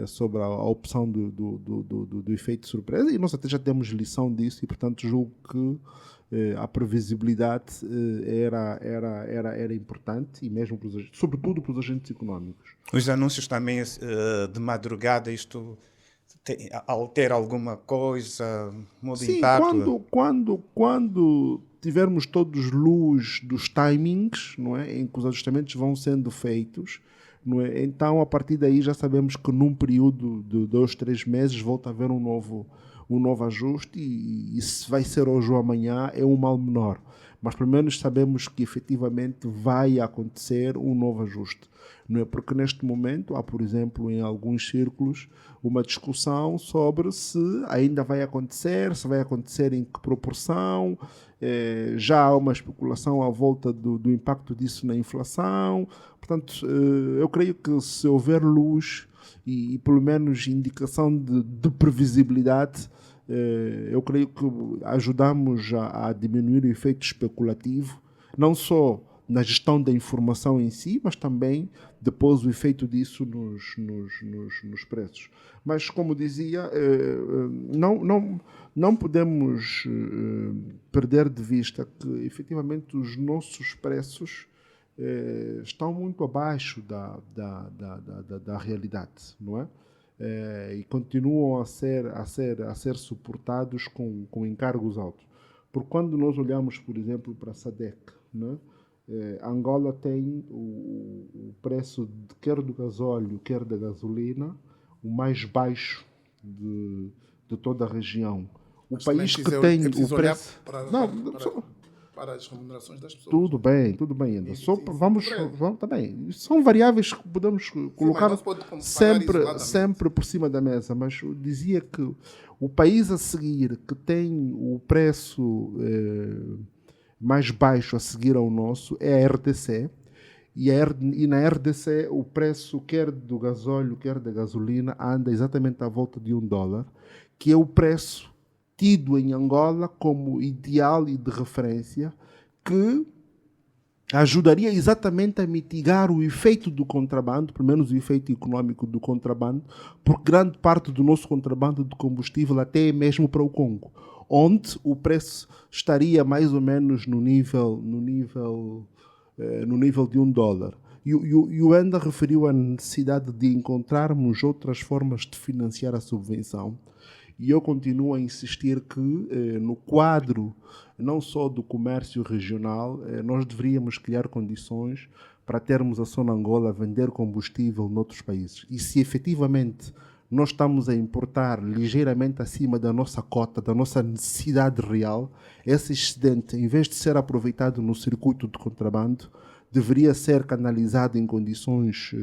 sobre a opção do efeito surpresa, e nós até já temos lição disso, e portanto julgo que a previsibilidade era importante, e mesmo sobretudo para os agentes económicos. Os anúncios também de madrugada, isto altera alguma coisa, muda o impacto? Quando tivermos todos luz dos timings, não é, em que os ajustamentos vão sendo feitos, não é, então a partir daí já sabemos que num período de 2, 3 meses volta a haver um novo ajuste, e se vai ser hoje ou amanhã é um mal menor. Mas pelo menos sabemos que efetivamente vai acontecer um novo ajuste. Não é? Porque neste momento há, por exemplo, em alguns círculos, uma discussão sobre se ainda vai acontecer, se vai acontecer em que proporção. Já há uma especulação à volta do impacto disso na inflação. Portanto, eu creio que se houver luz e pelo menos indicação de previsibilidade, eu creio que ajudamos a diminuir o efeito especulativo, não só na gestão da informação em si, mas também depois o efeito disso nos preços. Mas, como dizia, não podemos perder de vista que, efetivamente, os nossos preços estão muito abaixo da realidade, não é? E continuam a ser suportados com encargos altos. Porque quando nós olhamos, por exemplo, para a SADC, né, Angola tem o preço quer do gasóleo, quer da gasolina, o mais baixo de toda a região. O Mas país que é tem preciso o preço... para as remunerações das pessoas. Tudo bem ainda. Tá bem. São variáveis que podemos colocar sempre por cima da mesa, mas eu dizia que o país a seguir que tem o preço mais baixo a seguir ao nosso é a RDC, e na RDC o preço quer do gasóleo, quer da gasolina anda exatamente à volta de $1, que é o preço tido em Angola como ideal e de referência, que ajudaria exatamente a mitigar o efeito do contrabando, pelo menos o efeito econômico do contrabando, porque grande parte do nosso contrabando de combustível até é mesmo para o Congo, onde o preço estaria mais ou menos no nível de $1. E o Enda referiu a necessidade de encontrarmos outras formas de financiar a subvenção. E eu continuo a insistir que, no quadro não só do comércio regional, nós deveríamos criar condições para termos a Sonangol a vender combustível noutros países. E se efetivamente nós estamos a importar ligeiramente acima da nossa cota, da nossa necessidade real, esse excedente, em vez de ser aproveitado no circuito de contrabando, deveria ser canalizado em condições,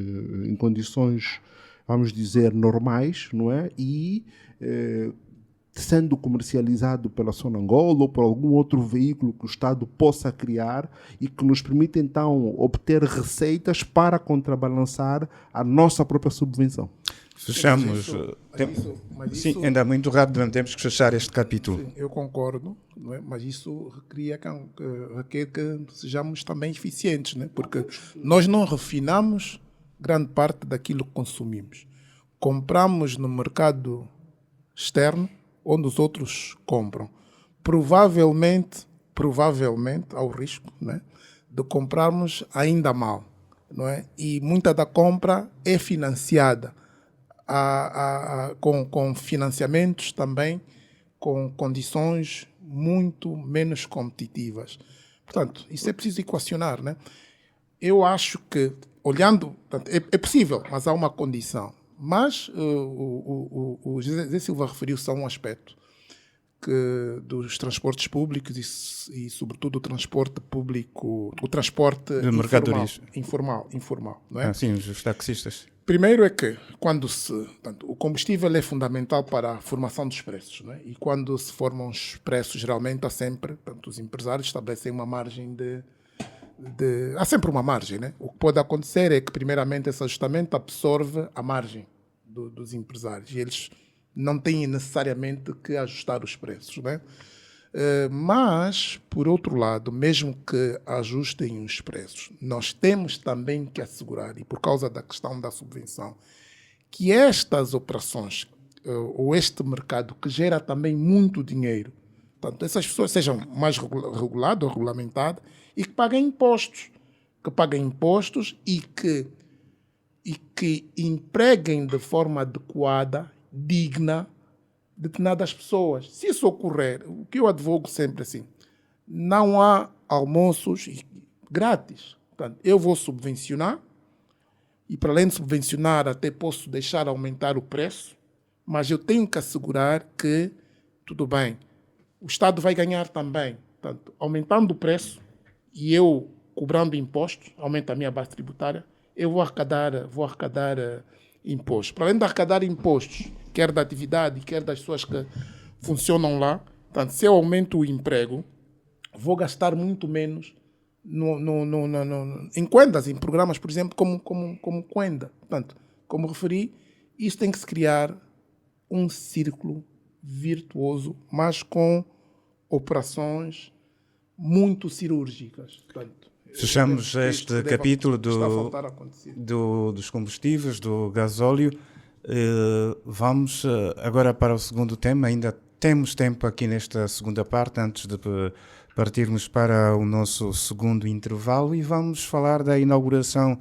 vamos dizer, normais, não é? E sendo comercializado pela Sonangol ou por algum outro veículo que o Estado possa criar e que nos permita então obter receitas para contrabalançar a nossa própria subvenção. Fechamos. Sim, ainda muito rápido, temos que fechar este capítulo. Sim, eu concordo, não é? Mas isso requer que sejamos também eficientes, né? Porque nós não refinamos grande parte daquilo que consumimos. Compramos no mercado externo, onde os outros compram. Provavelmente, ao risco, né, de comprarmos ainda mal, não é? E muita da compra é financiada com financiamentos também, com condições muito menos competitivas. Portanto, isso é preciso equacionar, né? Eu acho que, olhando, portanto, é possível, mas há uma condição. Mas o José Silva referiu-se a um aspecto dos transportes públicos e sobretudo o transporte público, o transporte De mercadorias. informal, não é? Sim, os taxistas. Primeiro é que portanto, o combustível é fundamental para a formação dos preços, não é? E quando se formam os preços, geralmente há sempre, portanto, os empresários estabelecem uma margem há sempre uma margem, né? O que pode acontecer é que primeiramente esse ajustamento absorve a margem dos empresários e eles não têm necessariamente que ajustar os preços, né? Mas, por outro lado, mesmo que ajustem os preços, nós temos também que assegurar, e por causa da questão da subvenção, que estas operações, ou este mercado que gera também muito dinheiro, portanto, essas pessoas sejam mais reguladas ou regulamentadas e que paguem impostos. E que empreguem de forma adequada, digna, determinadas pessoas. Se isso ocorrer, o que eu advogo sempre assim, não há almoços grátis. Portanto, eu vou subvencionar e, para além de subvencionar, até posso deixar aumentar o preço, mas eu tenho que assegurar que, tudo bem, o Estado vai ganhar também. Portanto, aumentando o preço e eu cobrando impostos, aumenta a minha base tributária, eu vou arrecadar impostos. Para além de arrecadar impostos, quer da atividade, quer das pessoas que funcionam lá, portanto, se eu aumento o emprego, vou gastar muito menos em Quendas, em programas, por exemplo, como Quenda. Portanto, como referi, isso tem que se criar um círculo virtuoso, mas com operações muito cirúrgicas. Portanto, fechamos este capítulo dos combustíveis, do gasóleo. Vamos agora para o segundo tema. Ainda temos tempo aqui nesta segunda parte, antes de partirmos para o nosso segundo intervalo, e vamos falar da inauguração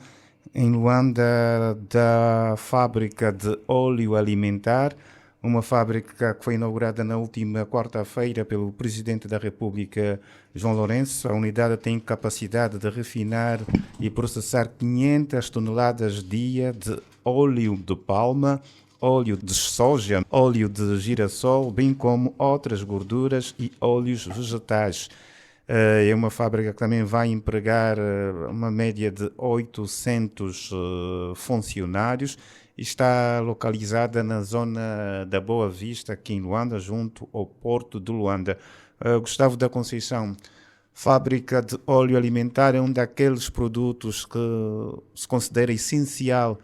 em Luanda da fábrica de óleo alimentar, uma fábrica que foi inaugurada na última quarta-feira pelo Presidente da República, João Lourenço. A unidade tem capacidade de refinar e processar 500 toneladas dia de óleo de palma, óleo de soja, óleo de girassol, bem como outras gorduras e óleos vegetais. É uma fábrica que também vai empregar uma média de 800 funcionários. Está localizada na zona da Boa Vista, aqui em Luanda, junto ao Porto de Luanda. Gustavo da Conceição, fábrica de óleo alimentar é um daqueles produtos que se considera essencial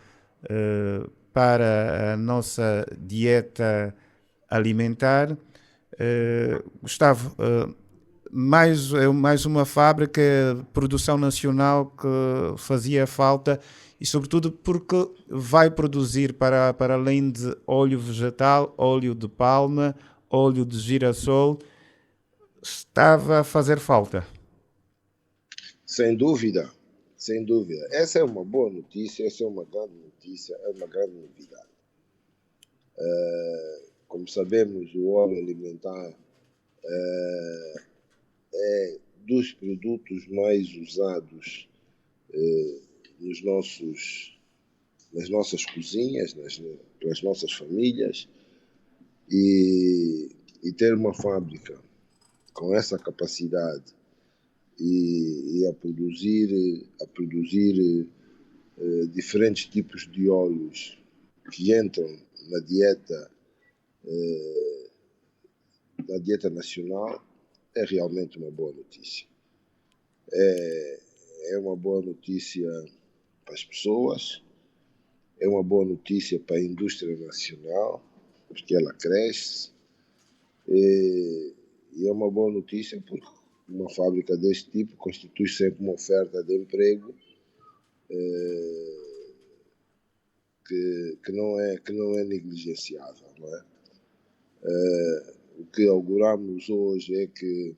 para a nossa dieta alimentar. Gustavo, mais uma fábrica de produção nacional que fazia falta, e sobretudo porque vai produzir, para além de óleo vegetal, óleo de palma, óleo de girassol, estava a fazer falta. Sem dúvida, sem dúvida. Essa é uma boa notícia, essa é uma grande notícia, é uma grande novidade. Como sabemos, o óleo alimentar é dos produtos mais usados nas nossas cozinhas, pelas nossas famílias, e ter uma fábrica com essa capacidade e a produzir diferentes tipos de óleos que entram na dieta nacional é realmente uma boa notícia. É uma boa notícia para as pessoas, é uma boa notícia para a indústria nacional, porque ela cresce, e é uma boa notícia porque uma fábrica deste tipo constitui sempre uma oferta de emprego que não é negligenciável, não é? O que auguramos hoje é que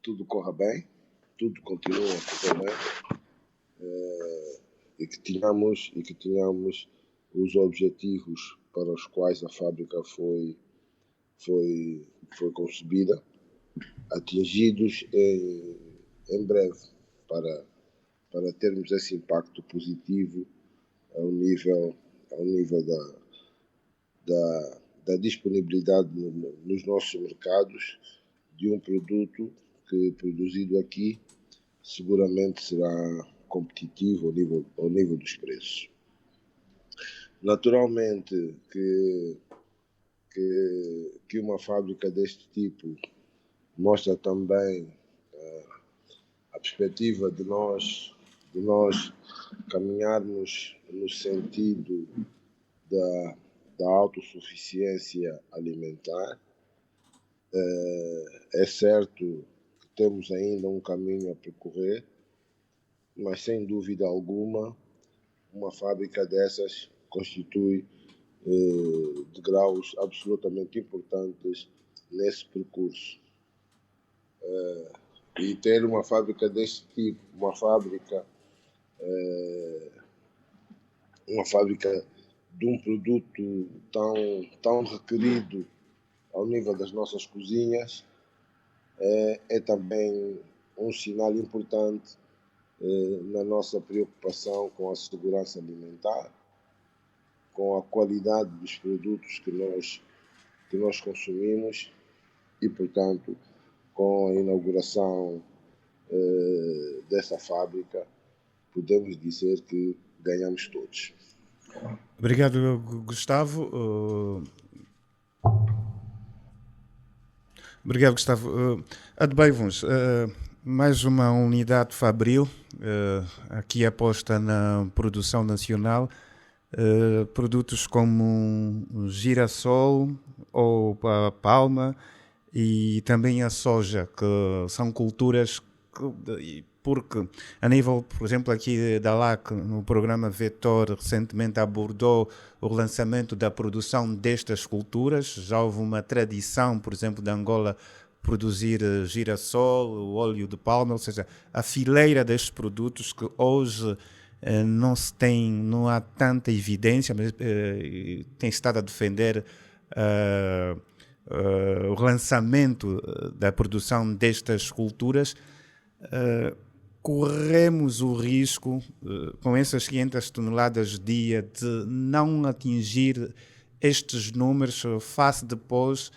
tudo corra bem, tudo continua a correr bem, e que tenhamos os objetivos para os quais a fábrica foi concebida atingidos em breve, para termos esse impacto positivo ao nível da disponibilidade nos nossos mercados de um produto que, produzido aqui, seguramente será competitivo ao nível dos preços. Naturalmente que uma fábrica deste tipo mostra também a perspectiva de nós caminharmos no sentido da autossuficiência alimentar. É certo que temos ainda um caminho a percorrer, mas sem dúvida alguma uma fábrica dessas constitui degraus absolutamente importantes nesse percurso. E ter uma fábrica deste tipo, uma fábrica de um produto tão requerido ao nível das nossas cozinhas, é também um sinal importante na nossa preocupação com a segurança alimentar, com a qualidade dos produtos que nós consumimos e, portanto, com a inauguração dessa fábrica, podemos dizer que ganhamos todos. Obrigado, Gustavo. Obrigado, Gustavo. Adbeivuns, mais uma unidade fabril, aqui aposta na produção nacional. Produtos como girassol ou a palma e também a soja, que são culturas porque a nível, por exemplo, aqui da LAC, no programa Vetor, recentemente abordou o relançamento da produção destas culturas. Já houve uma tradição, por exemplo, de Angola produzir girassol, o óleo de palma, ou seja, a fileira destes produtos que hoje não há tanta evidência, mas tem estado a defender o relançamento da produção destas culturas. Corremos o risco, com essas 500 toneladas dia, de não atingir estes números face depois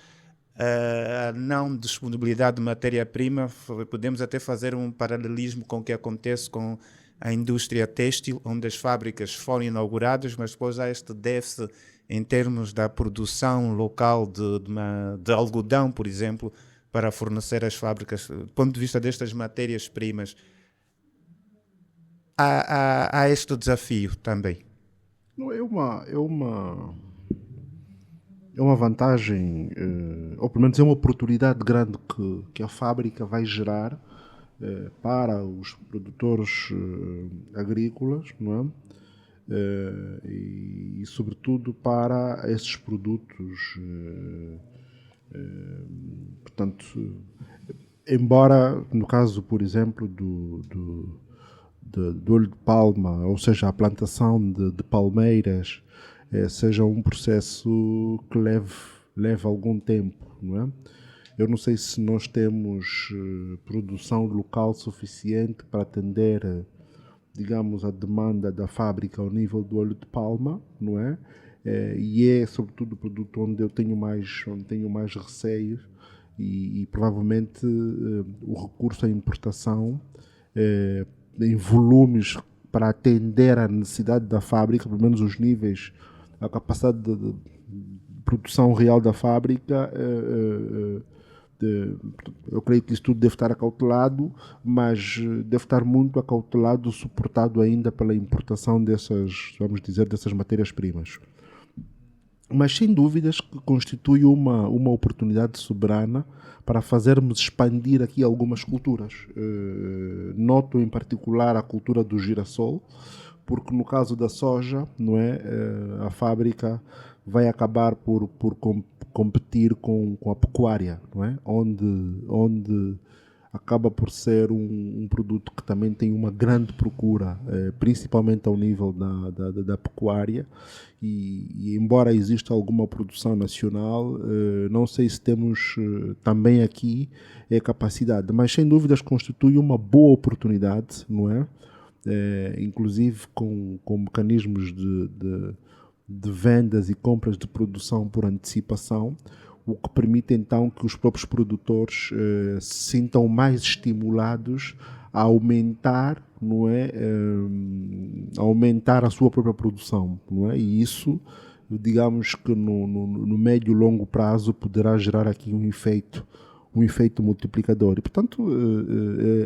a não disponibilidade de matéria-prima. Podemos até fazer um paralelismo com o que acontece com a indústria têxtil, onde as fábricas foram inauguradas, mas depois há este déficit em termos da produção local de algodão, por exemplo, para fornecer às fábricas. Do ponto de vista destas matérias-primas, há este desafio também. É uma vantagem, ou pelo menos é uma oportunidade grande que a fábrica vai gerar para os produtores agrícolas, não é? E sobretudo para esses produtos. Portanto, embora no caso, por exemplo, do óleo de palma, ou seja, a plantação de palmeiras, seja um processo que leve algum tempo, não é? Eu não sei se nós temos produção local suficiente para atender, digamos, a demanda da fábrica ao nível do óleo de palma, não é? E é sobretudo o produto onde eu tenho mais receios e provavelmente o recurso à importação em volumes para atender à necessidade da fábrica, pelo menos os níveis, a capacidade de produção real da fábrica, eu creio que isso tudo deve estar acautelado, mas deve estar muito acautelado, suportado ainda pela importação dessas matérias-primas. Mas sem dúvidas que constitui uma oportunidade soberana para fazermos expandir aqui algumas culturas. Noto em particular a cultura do girassol, porque no caso da soja, não é, a fábrica vai acabar por competir com a pecuária, não é? Onde acaba por ser um produto que também tem uma grande procura, principalmente ao nível da pecuária, e embora exista alguma produção nacional, não sei se temos também aqui a capacidade, mas sem dúvidas constitui uma boa oportunidade, não é? Inclusive com mecanismos de vendas e compras de produção por antecipação, o que permite então que os próprios produtores se sintam mais estimulados a aumentar, não é, aumentar a sua própria produção, não é? E isso, digamos que no médio e longo prazo poderá gerar aqui um efeito multiplicador. E, portanto,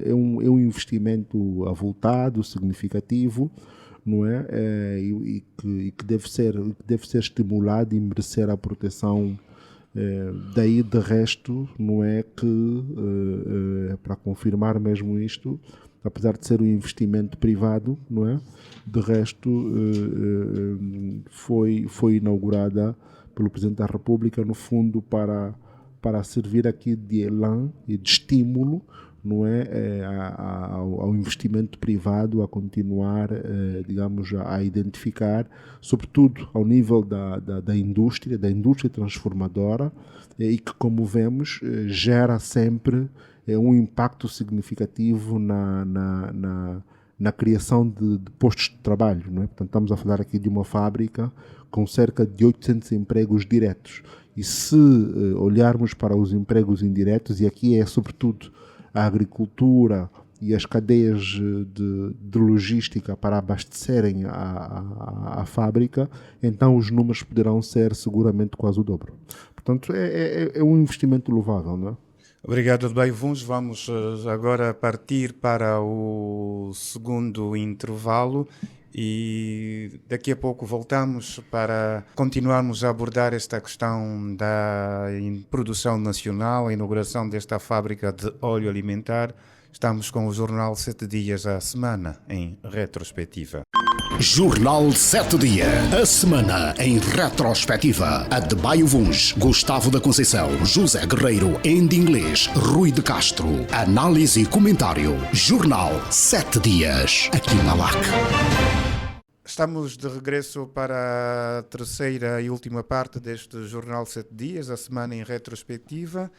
é um investimento avultado, significativo, não é? E que deve ser estimulado e merecer a proteção. Daí, de resto, não é que, para confirmar mesmo isto, apesar de ser um investimento privado, não é? De resto, foi inaugurada pelo Presidente da República, no fundo, para servir aqui de elan e de estímulo, não é, ao investimento privado a continuar, digamos, a identificar, sobretudo ao nível da indústria transformadora, e que, como vemos, gera sempre um impacto significativo na criação de postos de trabalho, não é? Portanto, estamos a falar aqui de uma fábrica com cerca de 800 empregos diretos. E se olharmos para os empregos indiretos, e aqui é sobretudo a agricultura e as cadeias de logística para abastecerem a fábrica, então os números poderão ser seguramente quase o dobro. Portanto, é um investimento louvável, não é? Obrigado, Baivuns. Vamos agora partir para o segundo intervalo e daqui a pouco voltamos para continuarmos a abordar esta questão da produção nacional, a inauguração desta fábrica de óleo alimentar. Estamos com o Jornal 7 Dias à Semana, em retrospectiva. Jornal 7 Dias, a semana em retrospectiva. A de Baio Vuns, Gustavo da Conceição, José Guerreiro, em inglês, Rui de Castro. Análise e comentário. Jornal 7 Dias, aqui na LAC. Estamos de regresso para a terceira e última parte deste Jornal 7 Dias, a semana em retrospectiva,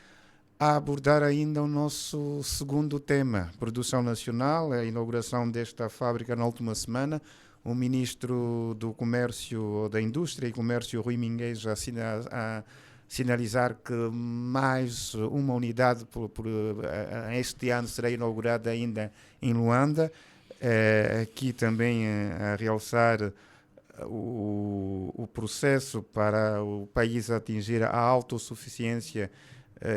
a abordar ainda o nosso segundo tema, produção nacional, a inauguração desta fábrica na última semana. O Ministro do Comércio, da Indústria e Comércio, Rui Minguez, a sinalizar que mais uma unidade este ano será inaugurada ainda em Luanda. Aqui também a realçar o processo para o país atingir a autossuficiência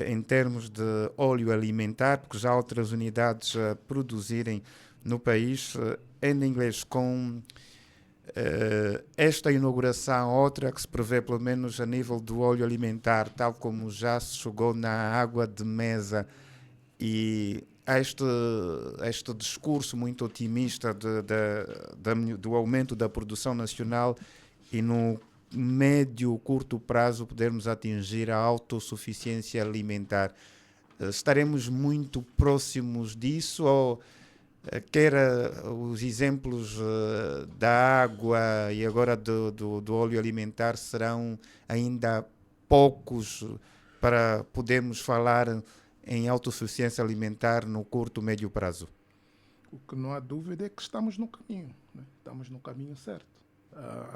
em termos de óleo alimentar, porque já há outras unidades a produzirem no país. Em inglês, com esta inauguração, outra que se prevê pelo menos a nível do óleo alimentar, tal como já se chegou na água de mesa, e este discurso muito otimista do aumento da produção nacional e no médio, curto prazo podermos atingir a autossuficiência alimentar. Estaremos muito próximos disso ou quer os exemplos da água e agora do óleo alimentar serão ainda poucos para podermos falar em autossuficiência alimentar no curto, médio prazo? O que não há dúvida é que estamos no caminho, né? Estamos no caminho certo.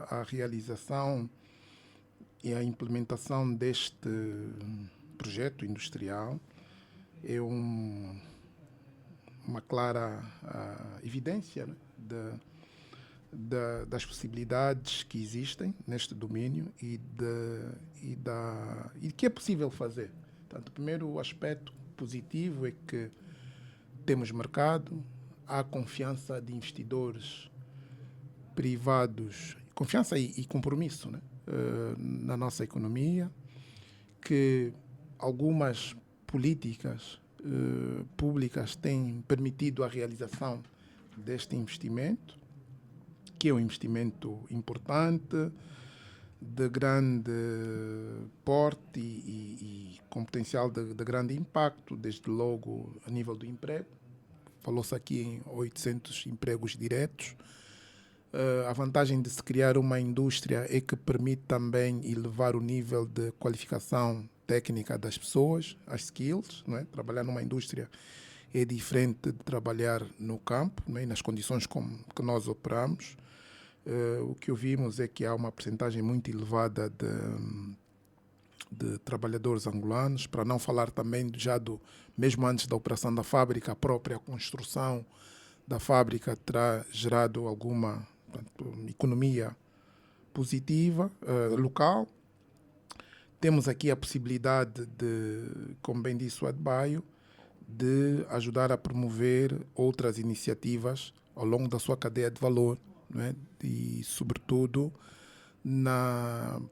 A realização e a implementação deste projeto industrial é uma clara evidência, né, das possibilidades que existem neste domínio e que é possível fazer. Portanto, o primeiro aspecto positivo é que temos mercado, há confiança de investidores privados, confiança e compromisso, né, na nossa economia, que algumas políticas públicas têm permitido a realização deste investimento, que é um investimento importante, de grande porte e com potencial de grande impacto, desde logo a nível do emprego. Falou-se aqui em 800 empregos diretos. A vantagem de se criar uma indústria é que permite também elevar o nível de qualificação técnica das pessoas, as skills, não é? Trabalhar numa indústria é diferente de trabalhar no campo, não é? Nas condições que nós operamos. o que ouvimos é que há uma percentagem muito elevada de trabalhadores angolanos, para não falar também mesmo antes da operação da fábrica, a própria construção da fábrica terá gerado alguma, portanto, economia positiva local. Temos aqui a possibilidade de, como bem disse o Adebayo, de ajudar a promover outras iniciativas ao longo da sua cadeia de valor, não é? E, sobretudo,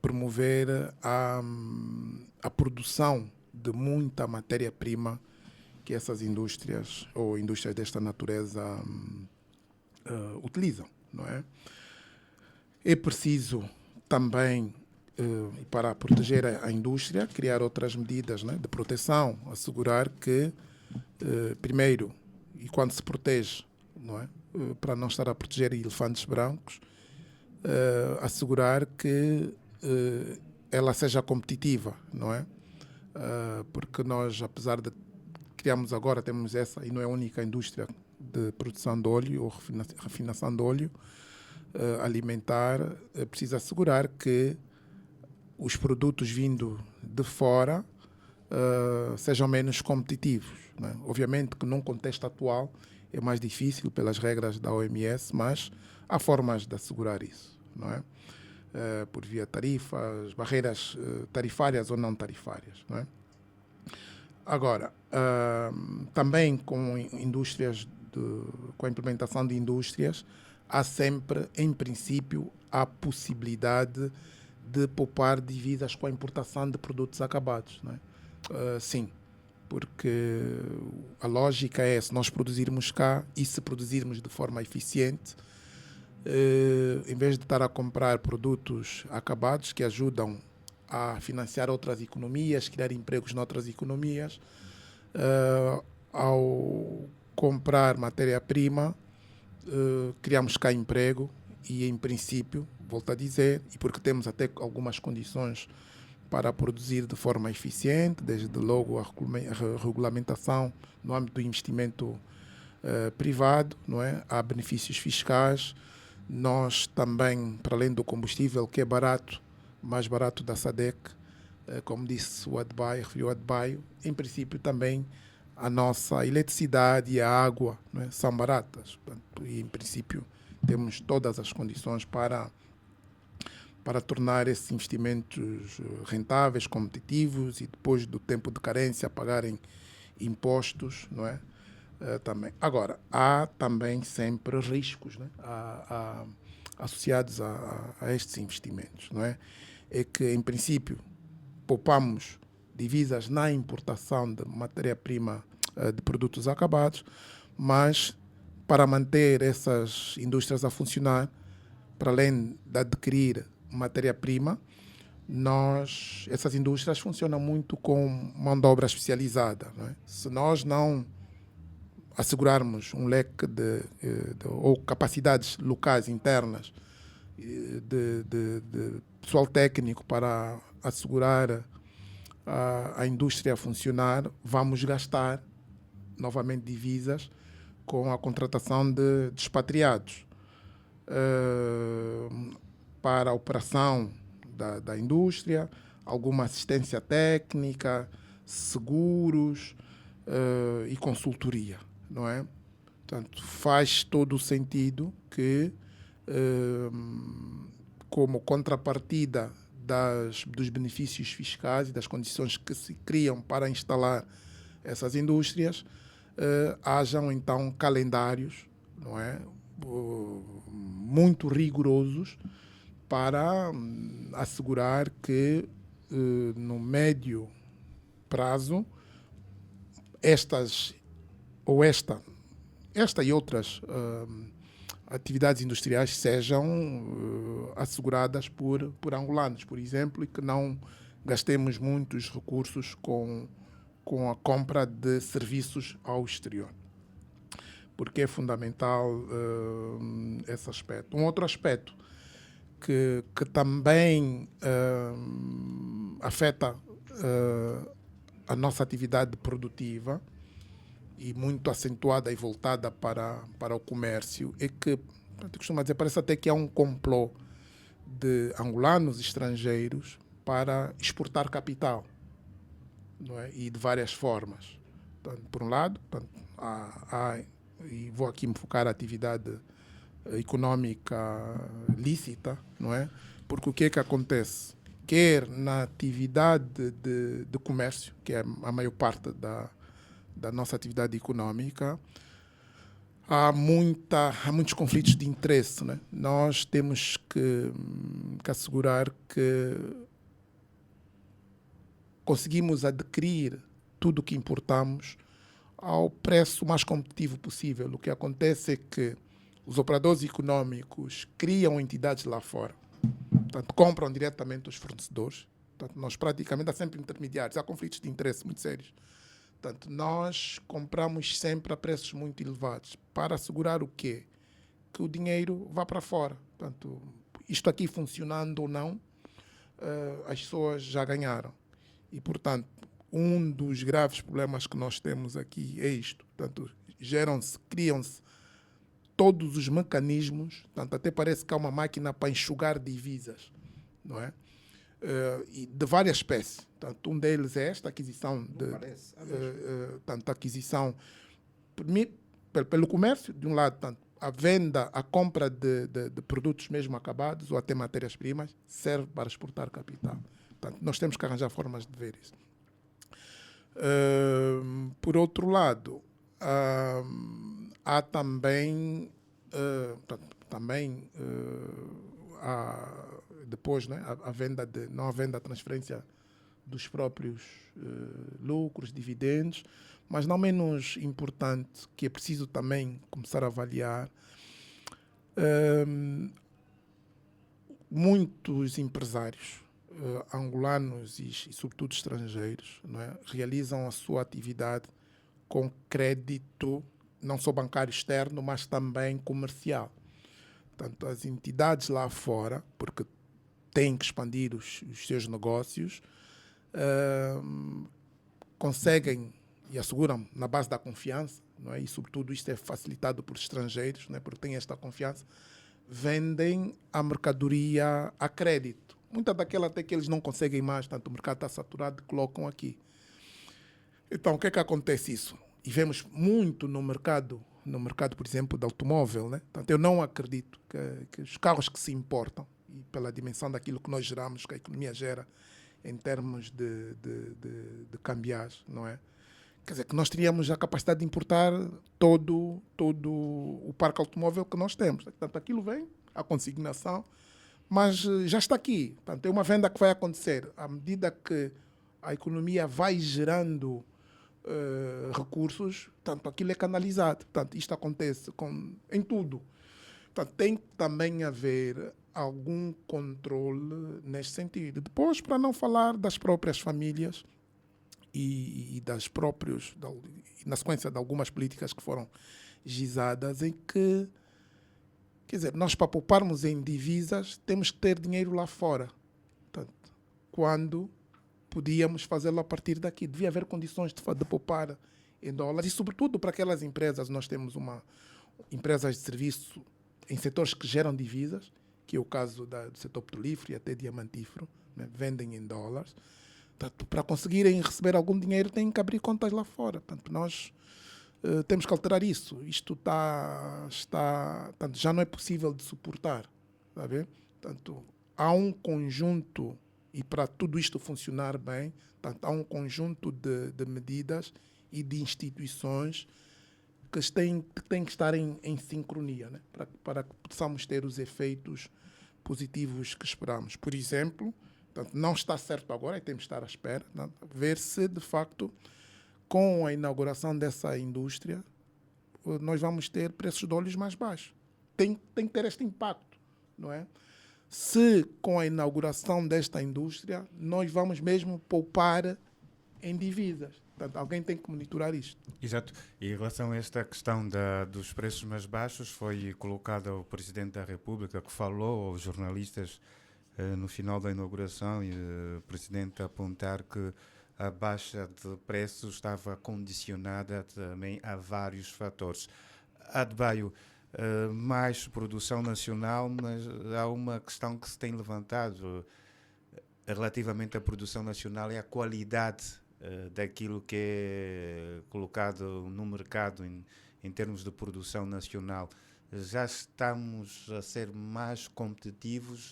promover a produção de muita matéria-prima que essas indústrias ou indústrias desta natureza utilizam, não é? É preciso também, para proteger a indústria, criar outras medidas, né, de proteção, assegurar que, primeiro, e quando se protege, não é, para não estar a proteger elefantes brancos, assegurar que ela seja competitiva, não é? Porque nós, apesar de criamos agora, temos essa, e não é a única indústria de produção de óleo ou refinação de óleo alimentar, precisa assegurar que os produtos vindo de fora sejam menos competitivos, não é? Obviamente que num contexto atual é mais difícil pelas regras da OMS, mas há formas de assegurar isso, não é? Por via tarifas, barreiras tarifárias ou não tarifárias, não é? Agora, também com a implementação de indústrias, há sempre, em princípio, a possibilidade de poupar dívidas com a importação de produtos acabados, não é? Sim, porque a lógica é, se nós produzirmos cá e se produzirmos de forma eficiente, em vez de estar a comprar produtos acabados que ajudam a financiar outras economias, criar empregos noutras economias, ao comprar matéria-prima, criamos cá emprego e, em princípio, volto a dizer, e porque temos até algumas condições para produzir de forma eficiente, desde logo a regulamentação no âmbito do investimento privado, não é? Há benefícios fiscais. Nós também, para além do combustível, que é barato, mais barato da SADC, como disse o Adebayo, referiu o Adebayo, em princípio também a nossa eletricidade e a água, não é, são baratas. Portanto, e, em princípio, temos todas as condições para tornar esses investimentos rentáveis, competitivos e, depois do tempo de carência, pagarem impostos, não é? Também. Agora, há também sempre riscos, né, associados a estes investimentos, não é? É que, em princípio, poupamos divisas na importação de matéria-prima de produtos acabados, mas para manter essas indústrias a funcionar, para além de adquirir matéria-prima, essas indústrias funcionam muito com mão de obra especializada, não é? Se nós não assegurarmos um leque ou capacidades locais internas de pessoal técnico para assegurar a indústria a funcionar, vamos gastar novamente divisas com a contratação de expatriados para a operação da indústria, alguma assistência técnica, seguros e consultoria, não é? Portanto, faz todo o sentido que, como contrapartida dos benefícios fiscais e das condições que se criam para instalar essas indústrias, hajam então calendários, não é, muito rigorosos para assegurar que no médio prazo esta e outras atividades industriais sejam asseguradas por angolanos, por exemplo, e que não gastemos muitos recursos com a compra de serviços ao exterior, porque é fundamental esse aspecto. Um outro aspecto que também afeta a nossa atividade produtiva e muito acentuada e voltada para o comércio é que, Portanto, costuma dizer, parece até que há um complô de angolanos estrangeiros para exportar capital, não é? E de várias formas. Portanto, por um lado, portanto, e vou aqui me focar a atividade económica lícita, não é? Porque o que é que acontece? Quer na atividade de comércio, que é a maior parte da nossa atividade económica, há muitos conflitos de interesse, né? Nós temos que assegurar que conseguimos adquirir tudo o que importamos ao preço mais competitivo possível. O que acontece é que os operadores econômicos criam entidades lá fora, portanto, compram diretamente os fornecedores. Portanto, nós praticamente há sempre intermediários, há conflitos de interesse muito sérios. Portanto, nós compramos sempre a preços muito elevados para assegurar o quê? Que o dinheiro vá para fora. Portanto, isto aqui funcionando ou não, as pessoas já ganharam. E, portanto, um dos graves problemas que nós temos aqui é isto. Portanto, criam-se todos os mecanismos, portanto, até parece que há uma máquina para enxugar divisas, não é? E de várias espécies. Portanto, um deles é esta aquisição, a aquisição pelo comércio, de um lado, portanto, a venda, a compra de produtos mesmo acabados ou até matérias-primas serve para exportar capital. Portanto, nós temos que arranjar formas de ver isso. Por outro lado, há também, depois, né, a venda não a venda, a transferência dos próprios lucros, dividendos, mas não menos importante, que é preciso também começar a avaliar, muitos empresários angolanos e sobretudo estrangeiros, não é, realizam a sua atividade com crédito não só bancário externo, mas também comercial. Portanto, as entidades lá fora, porque têm que expandir os seus negócios, conseguem e asseguram na base da confiança, não é? E sobretudo isto é facilitado por estrangeiros, não é? Porque têm esta confiança, vendem a mercadoria a crédito. Muita daquela até que eles não conseguem mais, tanto o mercado está saturado, colocam aqui. Então, o que é que acontece isso? E vemos muito no mercado, por exemplo, de automóvel, né? Portanto, eu não acredito que os carros que se importam, e pela dimensão daquilo que nós geramos, que a economia gera em termos de cambiais, não é? Quer dizer, que nós teríamos a capacidade de importar todo o parque automóvel que nós temos. Portanto, aquilo vem, a consignação, mas já está aqui. Portanto, é uma venda que vai acontecer à medida que a economia vai gerando recursos, portanto, aquilo é canalizado. Portanto, isto acontece em tudo. Portanto, tem que também haver algum controle neste sentido. Depois, para não falar das próprias famílias e das próprias, na sequência de algumas políticas que foram gizadas, em que, quer dizer, nós para pouparmos em divisas temos que ter dinheiro lá fora. Portanto, quando podíamos fazê-lo a partir daqui. Devia haver condições de poupar em dólares e, sobretudo, para aquelas empresas. Nós temos empresas de serviço em setores que geram divisas, que é o caso do setor petrolífero e até diamantífero, né? Vendem em dólares. Portanto, para conseguirem receber algum dinheiro, têm que abrir contas lá fora. Portanto, nós temos que alterar isso. Isto portanto, já não é possível de suportar. Está a ver? Portanto, há um conjunto, e para tudo isto funcionar bem, portanto, há um conjunto de medidas e de instituições que têm que estar em sincronia, né? para que possamos ter os efeitos positivos que esperamos. Por exemplo, portanto, não está certo agora, e temos que estar à espera, né? Ver se, de facto, com a inauguração dessa indústria, nós vamos ter preços de óleos mais baixos. Tem que ter este impacto, não é? Se com a inauguração desta indústria nós vamos mesmo poupar em divisas. Portanto, alguém tem que monitorar isto. Exato. E em relação a esta questão dos preços mais baixos, foi colocado o Presidente da República, que falou aos jornalistas no final da inauguração, e o Presidente apontar que a baixa de preços estava condicionada também a vários fatores. Adebayo, mais produção nacional, mas há uma questão que se tem levantado relativamente à produção nacional, é a qualidade daquilo que é colocado no mercado em termos de produção nacional. Já estamos a ser mais competitivos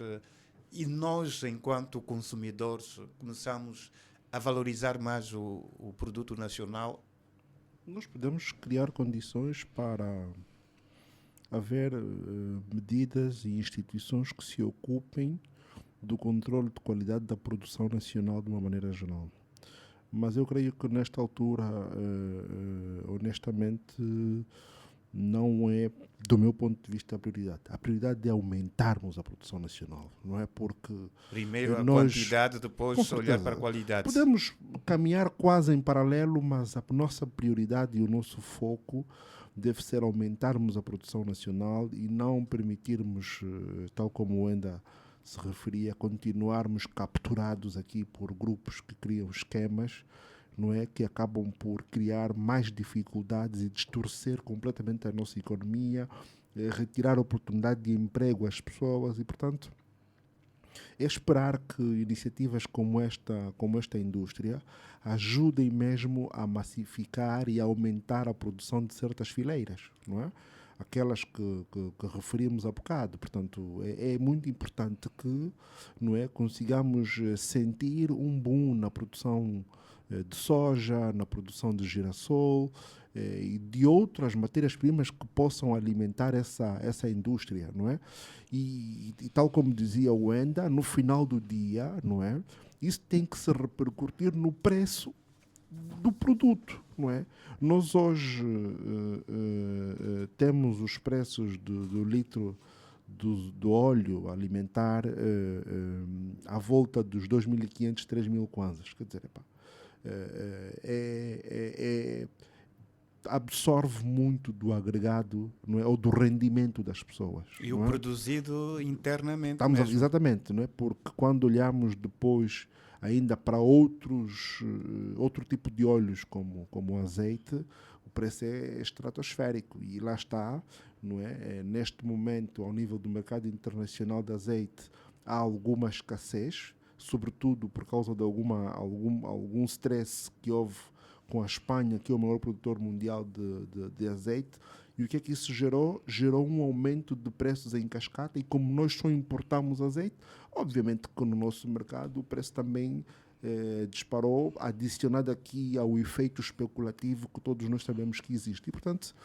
e nós, enquanto consumidores, começamos a valorizar mais o produto nacional. Nós podemos criar condições para haver medidas e instituições que se ocupem do controle de qualidade da produção nacional de uma maneira geral. Mas eu creio que nesta altura, honestamente, não é, do meu ponto de vista, a prioridade. A prioridade é aumentarmos a produção nacional, não é? Porque primeiro a nós, quantidade, depois olhar para a qualidade. Podemos caminhar quase em paralelo, mas a nossa prioridade e o nosso foco deve ser aumentarmos a produção nacional e não permitirmos, tal como o Wenda se referia, continuarmos capturados aqui por grupos que criam esquemas, não é, que acabam por criar mais dificuldades e distorcer completamente a nossa economia, retirar a oportunidade de emprego às pessoas e, portanto, é esperar que iniciativas como esta indústria ajudem mesmo a massificar e a aumentar a produção de certas fileiras, não é? Aquelas que referimos há bocado. Portanto, é muito importante que, não é, consigamos sentir um boom na produção de soja, na produção de girassol e de outras matérias-primas que possam alimentar essa indústria, não é? E tal como dizia o Wenda, no final do dia, não é? Isso tem que se repercutir no preço do produto, não é? Nós hoje temos os preços do litro do óleo alimentar à volta dos 2.500, 3.000 kwanzas. Quer dizer, absorve muito do agregado, não é? Ou do rendimento das pessoas. E o produzido internamente mesmo. Exatamente, não é? Porque quando olhamos depois ainda para outro tipo de óleos, como o azeite, o preço é estratosférico. E lá está, não é? Neste momento, ao nível do mercado internacional de azeite, há alguma escassez, sobretudo por causa de algum stress que houve com a Espanha, que é o maior produtor mundial de azeite. E o que é que isso gerou? Gerou um aumento de preços em cascata, e como nós só importamos azeite, obviamente que no nosso mercado o preço também disparou, adicionado aqui ao efeito especulativo que todos nós sabemos que existe. E, portanto,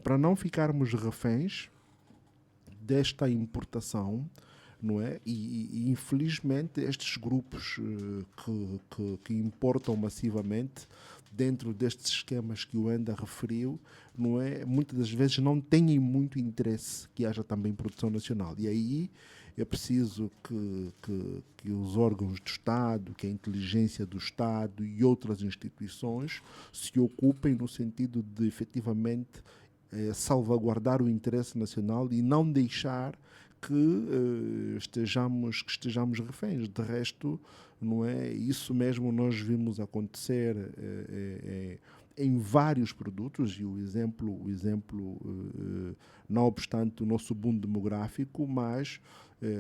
para não ficarmos reféns desta importação, não é? E infelizmente estes grupos que importam massivamente dentro destes esquemas que o Wenda referiu, não é? Muitas das vezes não têm muito interesse que haja também produção nacional. E aí é preciso que os órgãos do Estado, que a inteligência do Estado e outras instituições se ocupem no sentido de efetivamente salvaguardar o interesse nacional e não deixar que estejamos reféns. De resto, não é isso mesmo nós vimos acontecer em vários produtos, e o exemplo não obstante o nosso boom demográfico, mas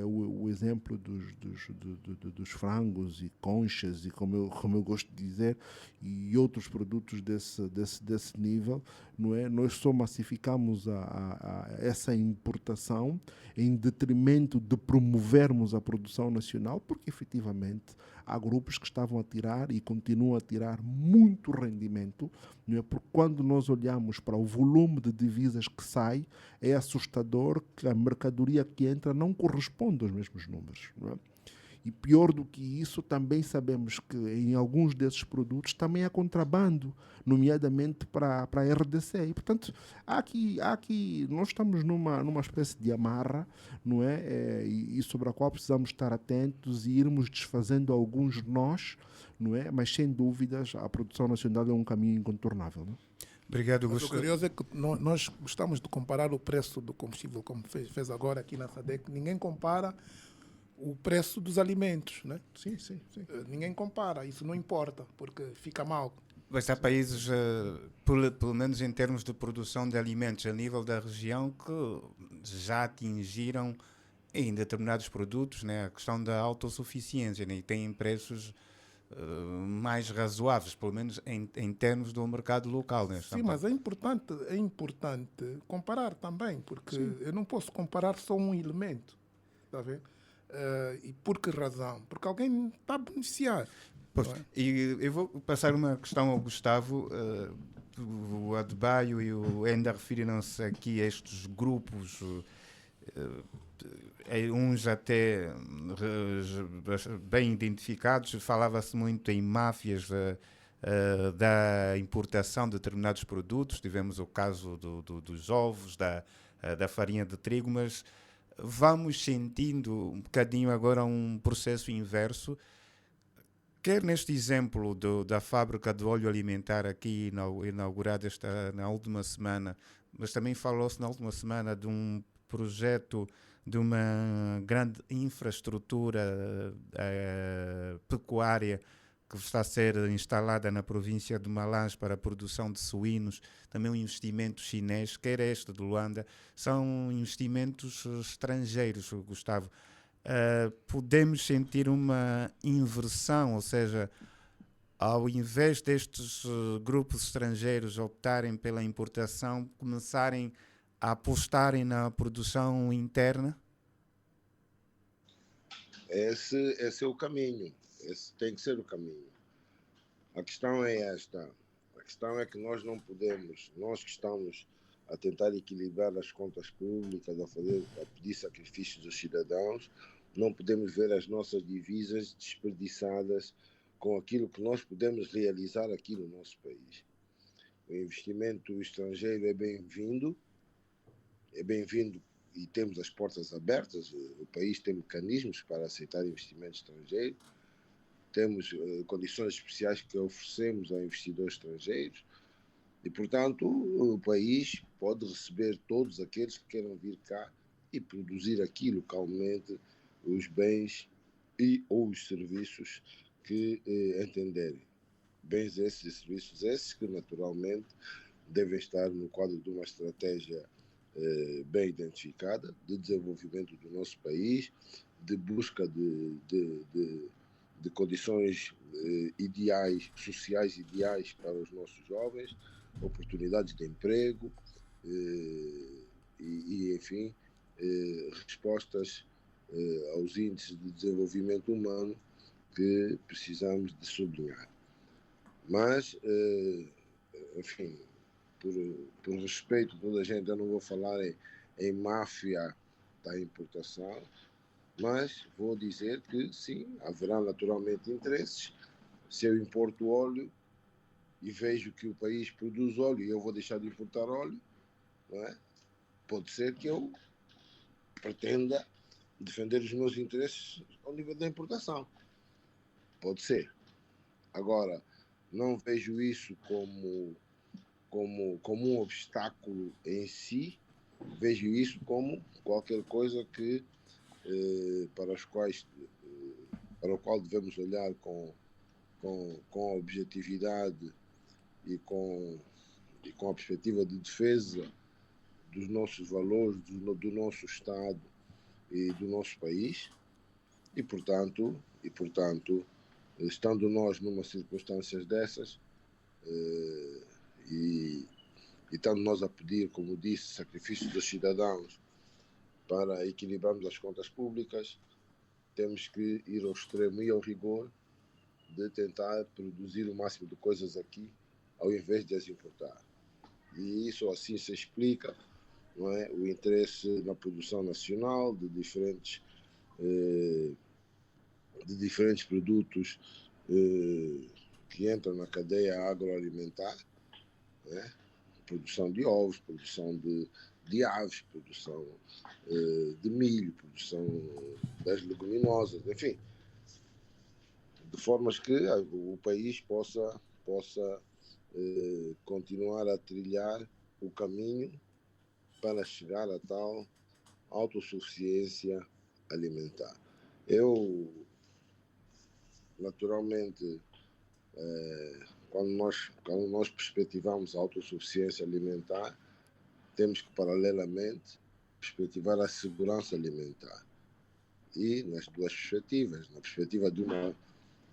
o exemplo dos frangos e conchas, e como eu gosto de dizer, e outros produtos desse nível, não é? Nós só massificamos a essa importação em detrimento de promovermos a produção nacional, porque efetivamente há grupos que estavam a tirar e continuam a tirar muito rendimento, não é? Porque quando nós olhamos para o volume de divisas que sai, é assustador que a mercadoria que entra não corresponde aos mesmos números, não é? E pior do que isso, também sabemos que em alguns desses produtos também há contrabando, nomeadamente para a RDC. E, portanto, há aqui, nós estamos numa espécie de amarra, não é? E sobre a qual precisamos estar atentos e irmos desfazendo alguns nós, não é? Mas, sem dúvidas, a produção nacional é um caminho incontornável, não é? Obrigado, Mas o curioso é que nós gostamos de comparar o preço do combustível, como fez agora aqui na SADC. Ninguém compara o preço dos alimentos, né? Sim. Ninguém compara, isso não importa, porque fica mal. Mas há países, pelo menos em termos de produção de alimentos a nível da região, que já atingiram em determinados produtos, né, a questão da autossuficiência, né, e têm preços mais razoáveis, pelo menos em termos do mercado local. Né, Sim, mas é importante comparar também, porque eu não posso comparar só um elemento, está a ver? E por que razão? Porque alguém está a beneficiar, Pois, não é? e eu vou passar uma questão ao Gustavo. O Adebayo e o Ender referiram-se aqui a estes grupos, uns até bem identificados. Falava-se muito em máfias da importação de determinados produtos. Tivemos o caso dos ovos, da farinha de trigo, mas vamos sentindo um bocadinho agora um processo inverso. Quer neste exemplo da fábrica de óleo alimentar aqui inaugurada na última semana, mas também falou-se na última semana de um projeto de uma grande infraestrutura pecuária que está a ser instalada na província de Malange para a produção de suínos, também um investimento chinês, quer este de Luanda, são investimentos estrangeiros, Gustavo. Podemos sentir uma inversão, ou seja, ao invés destes grupos estrangeiros optarem pela importação, começarem a apostarem na produção interna? Esse é o caminho. Esse tem que ser o caminho. A questão é esta. A questão é que nós não podemos, nós que estamos a tentar equilibrar as contas públicas, a pedir sacrifícios aos cidadãos, não podemos ver as nossas divisas desperdiçadas com aquilo que nós podemos realizar aqui no nosso país. O investimento estrangeiro é bem-vindo e temos as portas abertas. O país tem mecanismos para aceitar investimento estrangeiro, temos condições especiais que oferecemos a investidores estrangeiros e, portanto, o país pode receber todos aqueles que queiram vir cá e produzir aqui localmente os bens e ou os serviços que entenderem. Bens esses e serviços esses que, naturalmente, devem estar no quadro de uma estratégia bem identificada de desenvolvimento do nosso país, de busca de condições ideais, sociais ideais para os nossos jovens, oportunidades de emprego enfim, respostas aos índices de desenvolvimento humano que precisamos de sublinhar. Mas, enfim, por respeito a toda a gente, eu não vou falar em máfia da importação, mas vou dizer que sim, haverá naturalmente interesses. Se eu importo óleo e vejo que o país produz óleo e eu vou deixar de importar óleo, não é? Pode ser que eu pretenda defender os meus interesses ao nível da importação. Pode ser. Agora, não vejo isso como um obstáculo em si, vejo isso como qualquer coisa que para o qual devemos olhar com objetividade e com a perspectiva de defesa dos nossos valores, do nosso Estado e do nosso país, e portanto, estando nós numa circunstâncias dessas, e estando nós a pedir, como disse, sacrifícios dos cidadãos para equilibrarmos as contas públicas, temos que ir ao extremo e ao rigor de tentar produzir o máximo de coisas aqui, ao invés de as importar. E isso assim se explica, não é? O interesse na produção nacional de diferentes produtos que entram na cadeia agroalimentar, né? Produção de ovos, produção de aves, produção de milho, produção das leguminosas, enfim, de formas que o país possa continuar a trilhar o caminho para chegar a tal autossuficiência alimentar. Eu, naturalmente, quando nós perspectivamos a autossuficiência alimentar, temos que, paralelamente, perspectivar a segurança alimentar. E nas duas perspectivas, na perspectiva de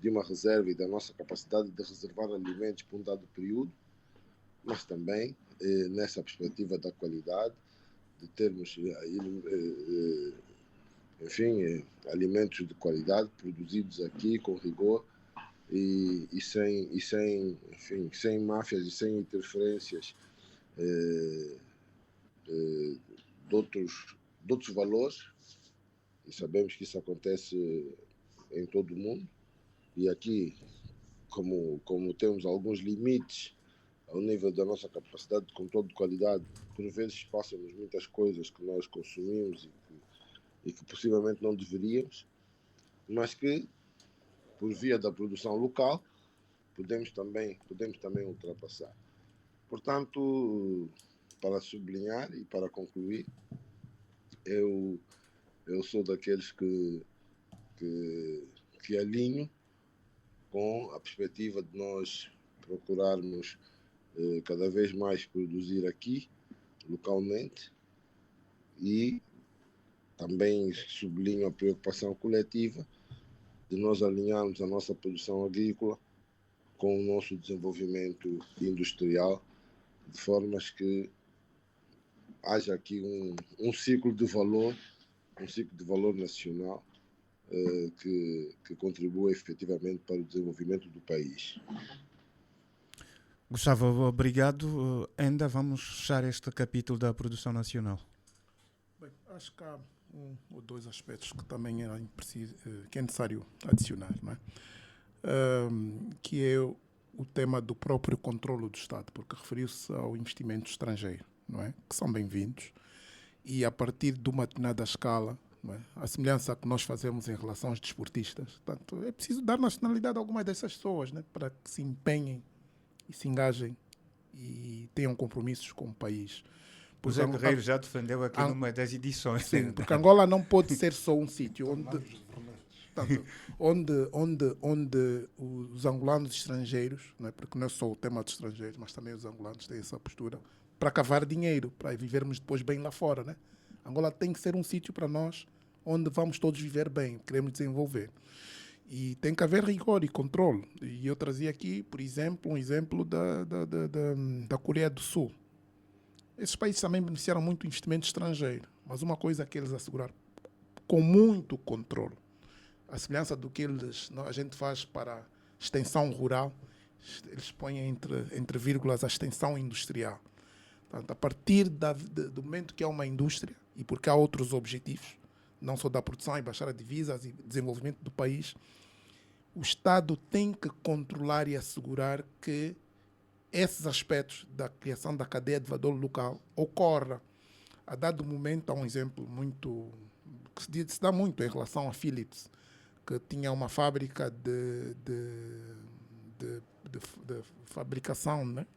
uma reserva e da nossa capacidade de reservar alimentos por um dado período, mas também nessa perspectiva da qualidade, de termos, alimentos de qualidade produzidos aqui com rigor e sem máfias e sem interferências de outros valores, e sabemos que isso acontece em todo o mundo, e aqui, como temos alguns limites ao nível da nossa capacidade de controle de qualidade, por vezes passam-nos muitas coisas que nós consumimos e que possivelmente não deveríamos, mas que, por via da produção local, podemos também ultrapassar. Portanto, para sublinhar e para concluir, eu sou daqueles que alinho com a perspectiva de nós procurarmos cada vez mais produzir aqui, localmente, e também sublinho a preocupação coletiva de nós alinharmos a nossa produção agrícola com o nosso desenvolvimento industrial, de formas que haja aqui um ciclo de valor nacional que contribua efetivamente para o desenvolvimento do país. Gustavo, obrigado. Ainda vamos fechar este capítulo da produção nacional. Bem, acho que há um ou dois aspectos que também que é necessário adicionar, não é? Que é o tema do próprio controlo do Estado, porque referiu-se ao investimento estrangeiro, não é? Que são bem-vindos, e a partir de uma determinada escala, não é? A semelhança que nós fazemos em relação aos desportistas, portanto, é preciso dar nacionalidade a algumas dessas pessoas, né? Para que se empenhem e se engajem e tenham compromissos com o país. O Zé Guerreiro já defendeu aqui numa das edições. Sim, porque Angola não pode ser só um sítio onde os angolanos estrangeiros, não é? Porque não é só o tema dos estrangeiros, mas também os angolanos têm essa postura, para cavar dinheiro, para vivermos depois bem lá fora, né? Angola tem que ser um sítio para nós onde vamos todos viver bem, queremos desenvolver. E tem que haver rigor e controle. E eu trazia aqui, por exemplo, um exemplo da Coreia do Sul. Esses países também beneficiaram muito do investimento estrangeiro, mas uma coisa que eles asseguraram com muito controle, a semelhança do que a gente faz para a extensão rural, eles põem entre vírgulas a extensão industrial. Portanto, a partir do momento que há uma indústria, e porque há outros objetivos, não só da produção e baixar as divisas e desenvolvimento do país, o Estado tem que controlar e assegurar que esses aspectos da criação da cadeia de valor local ocorram. A dado momento, há um exemplo que se dá muito em relação à Philips, que tinha uma fábrica de fabricação, né?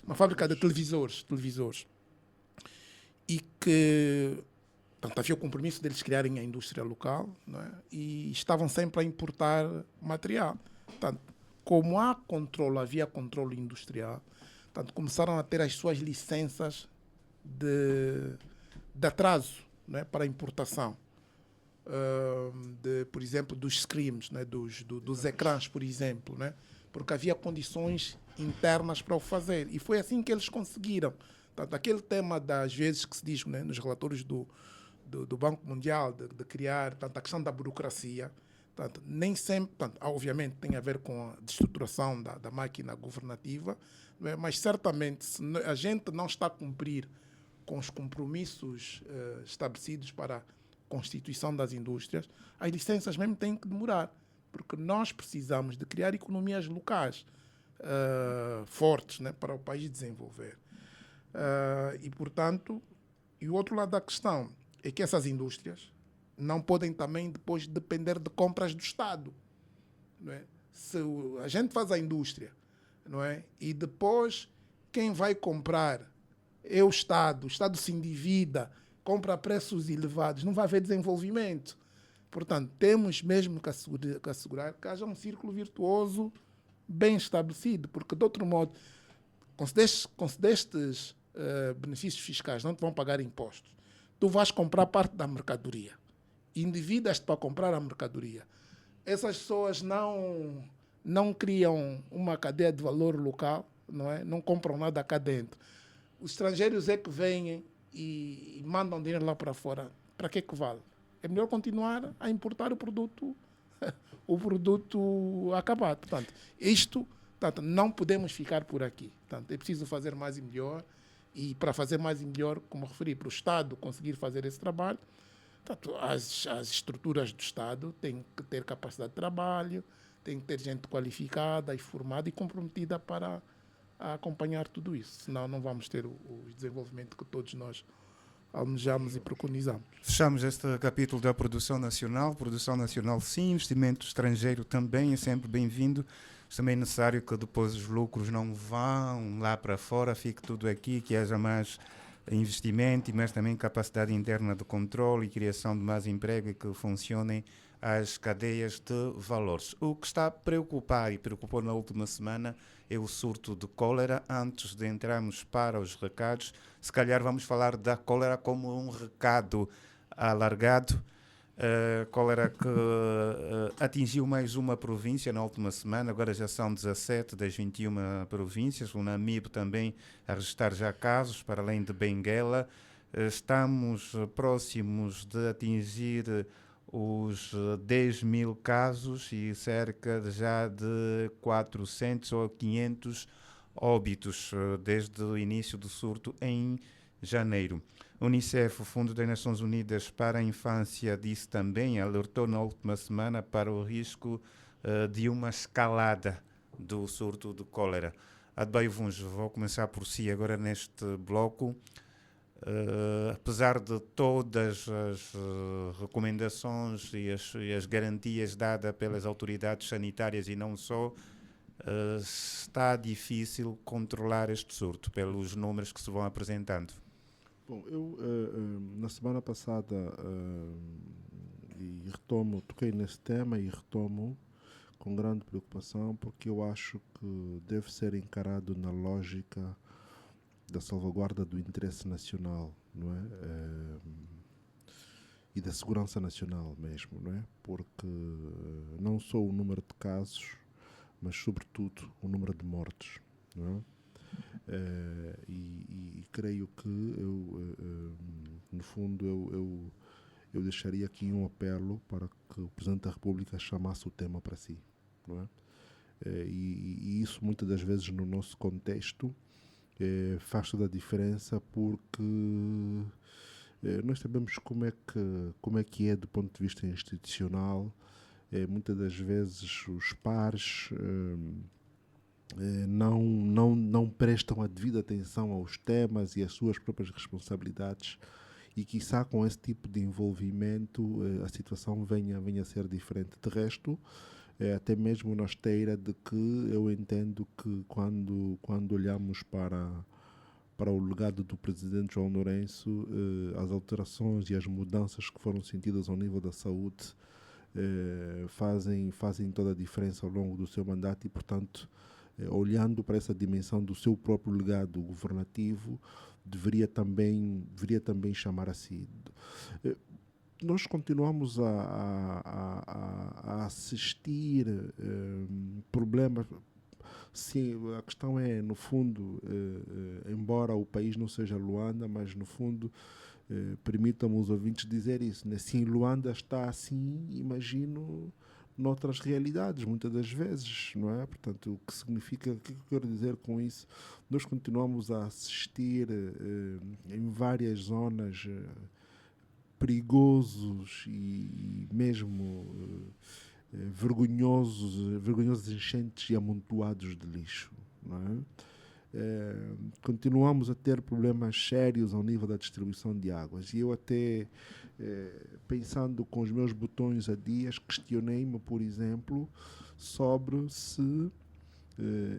Uma fábrica de televisores. E que, portanto, havia o compromisso deles criarem a indústria local, não é? E estavam sempre a importar material. Portanto, como havia controle industrial, portanto, começaram a ter as suas licenças de atraso, não é? Para a importação. Por exemplo, dos screens, né? dos ecrãs, por exemplo, né? Porque havia condições internas para o fazer. E foi assim que eles conseguiram. Portanto, aquele tema das vezes que se diz, né, nos relatórios do Banco Mundial de criar, portanto, a questão da burocracia, portanto, nem sempre, portanto, obviamente tem a ver com a destruturação da máquina governativa, não é? Mas certamente se a gente não está a cumprir com os compromissos estabelecidos para a constituição das indústrias, as licenças mesmo têm que demorar, porque nós precisamos de criar economias locais fortes, né, para o país desenvolver. E, portanto, o outro lado da questão é que essas indústrias não podem também depois depender de compras do Estado. Não é? Se a gente faz a indústria, não é? E depois quem vai comprar é o Estado se endivida, compra a preços elevados, não vai haver desenvolvimento. Portanto, temos mesmo que assegurar que haja um círculo virtuoso bem estabelecido, porque de outro modo, concedestes benefícios fiscais, não te vão pagar impostos. Tu vais comprar parte da mercadoria. Endividas-te para comprar a mercadoria. Essas pessoas não criam uma cadeia de valor local, não é? Não compram nada cá dentro. Os estrangeiros é que vêm e mandam dinheiro lá para fora. Para que vale? É melhor continuar a importar o produto acabado. Portanto, não podemos ficar por aqui. Portanto, é preciso fazer mais e melhor. E para fazer mais e melhor, como referi, para o Estado conseguir fazer esse trabalho, portanto, as estruturas do Estado têm que ter capacidade de trabalho, têm que ter gente qualificada e formada e comprometida para acompanhar tudo isso. Senão não vamos ter o desenvolvimento que todos nós almejamos e preconizamos. Fechamos este capítulo da produção nacional. Produção nacional sim, investimento estrangeiro também é sempre bem-vindo. Também é necessário que depois os lucros não vão lá para fora, fique tudo aqui, que haja mais investimento, mas também capacidade interna de controle e criação de mais emprego e que funcionem as cadeias de valores. O que está a preocupar e preocupou na última semana é o surto de cólera. Antes de entrarmos para os recados, se calhar vamos falar da cólera como um recado alargado. Cólera que atingiu mais uma província na última semana, agora já são 17 das 21 províncias. O Namibe também a registrar já casos, para além de Benguela. Estamos próximos de atingir os 10 mil casos e cerca já de 400 ou 500 óbitos desde o início do surto em janeiro. O Unicef, o Fundo das Nações Unidas para a Infância, disse também, alertou na última semana para o risco de uma escalada do surto de cólera. Adebayo Vuns, vou começar por si agora neste bloco. Apesar de todas as recomendações e as garantias dadas pelas autoridades sanitárias e não só, está difícil controlar este surto pelos números que se vão apresentando. Bom, eu na semana passada toquei nesse tema e retomo com grande preocupação, porque eu acho que deve ser encarado na lógica da salvaguarda do interesse nacional, não é? E da segurança nacional mesmo, não é? Porque não só o número de casos, mas sobretudo o número de mortes, não é? E creio que no fundo eu deixaria aqui um apelo para que o Presidente da República chamasse o tema para si, não é? E isso muitas das vezes no nosso contexto faz toda a diferença, porque nós sabemos como é que é do ponto de vista institucional. Muitas das vezes os pares não prestam a devida atenção aos temas e às suas próprias responsabilidades, e quiçá com esse tipo de envolvimento a situação venha a ser diferente. De resto, até mesmo na esteira de que eu entendo que quando olhamos para o legado do Presidente João Lourenço, as alterações e as mudanças que foram sentidas ao nível da saúde fazem toda a diferença ao longo do seu mandato e, portanto, olhando para essa dimensão do seu próprio legado governativo, deveria também chamar a si. Nós continuamos a assistir problemas. Sim, a questão é, no fundo, embora o país não seja Luanda, mas no fundo, permitam-me os ouvintes dizer isso, né? Sim, Luanda está assim, imagino, noutras realidades, muitas das vezes, não é? Portanto, o que significa, o que eu quero dizer com isso? Nós continuamos a assistir em várias zonas perigosos e mesmo vergonhosos enchentes e amontoados de lixo, não é? Continuamos a ter problemas sérios ao nível da distribuição de águas, e eu até pensando com os meus botões a dias, questionei-me, por exemplo, sobre se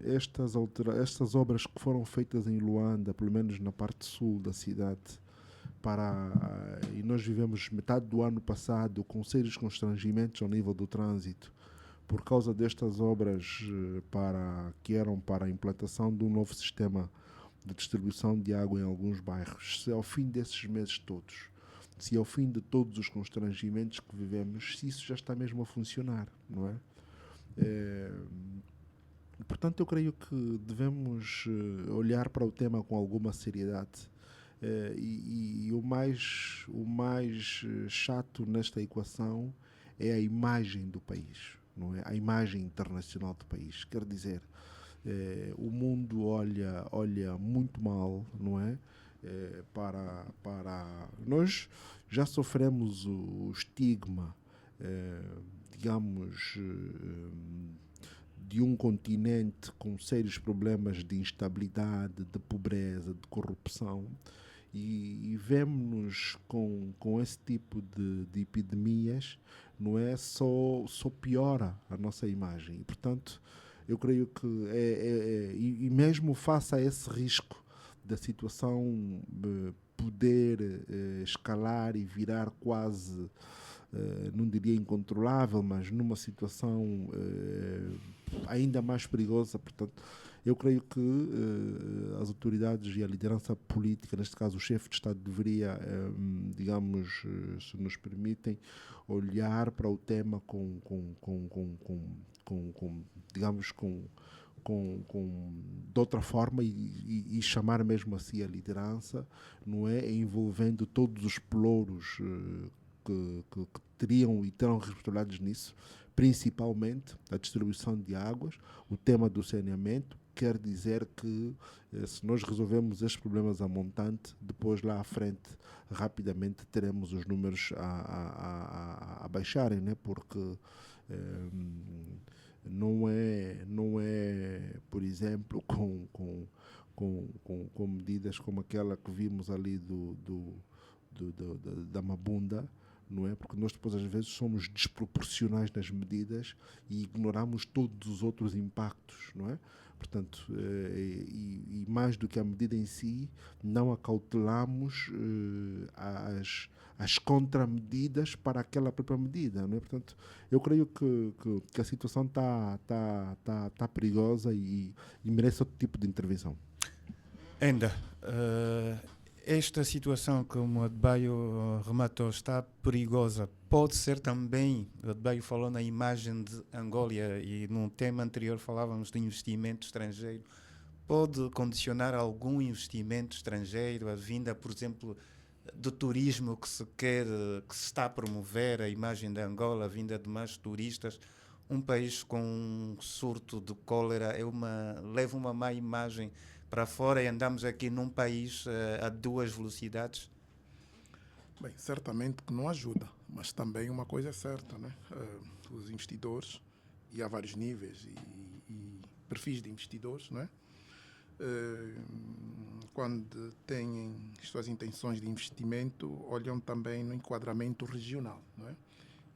estas obras que foram feitas em Luanda, pelo menos na parte sul da cidade, e nós vivemos metade do ano passado com sérios constrangimentos ao nível do trânsito, por causa destas obras que eram para a implantação de um novo sistema de distribuição de água em alguns bairros, se ao fim desses meses todos, se ao fim de todos os constrangimentos que vivemos, se isso já está mesmo a funcionar, não é? Portanto, eu creio que devemos olhar para o tema com alguma seriedade. E o mais chato nesta equação é a imagem do país, não é? A imagem internacional do país. Quer dizer, o mundo olha muito mal, não é? Para nós já sofremos o estigma, digamos, de um continente com sérios problemas de instabilidade, de pobreza, de corrupção, e vemos-nos com esse tipo de epidemias, não é? Só piora a nossa imagem. E, portanto, eu creio que e mesmo face a esse risco da situação poder escalar e virar quase, não diria incontrolável, mas numa situação ainda mais perigosa. Portanto, eu creio que as autoridades e a liderança política, neste caso o chefe de Estado, deveria, digamos, se nos permitem, olhar para o tema digamos, de outra forma e chamar mesmo assim a liderança, não é? Envolvendo todos os pelouros que teriam e terão responsabilidades nisso, principalmente a distribuição de águas, o tema do saneamento. Quer dizer que se nós resolvemos estes problemas a montante, depois lá à frente rapidamente teremos os números a baixarem, né? Porque não é, por exemplo, com medidas como aquela que vimos ali da Mabunda, não é? Porque nós depois às vezes somos desproporcionais nas medidas e ignoramos todos os outros impactos, não é? Portanto, e mais do que a medida em si, não acautelamos as contramedidas para aquela própria medida, não é? Portanto, eu creio que a situação está perigosa e merece outro tipo de intervenção. Ainda, esta situação que o Adebayo rematou está perigosa. Pode ser também, o Adebayo falou na imagem de Angola e num tema anterior falávamos de investimento estrangeiro. Pode condicionar algum investimento estrangeiro, a vinda, por exemplo, do turismo que se está a promover, a imagem de Angola, a vinda de mais turistas. Um país com um surto de cólera leva uma má imagem para fora e andamos aqui num país a duas velocidades? Bem, certamente que não ajuda, mas também uma coisa é certa, né? Os investidores, e há vários níveis e perfis de investidores, né? Quando têm suas intenções de investimento, olham também no enquadramento regional, não é?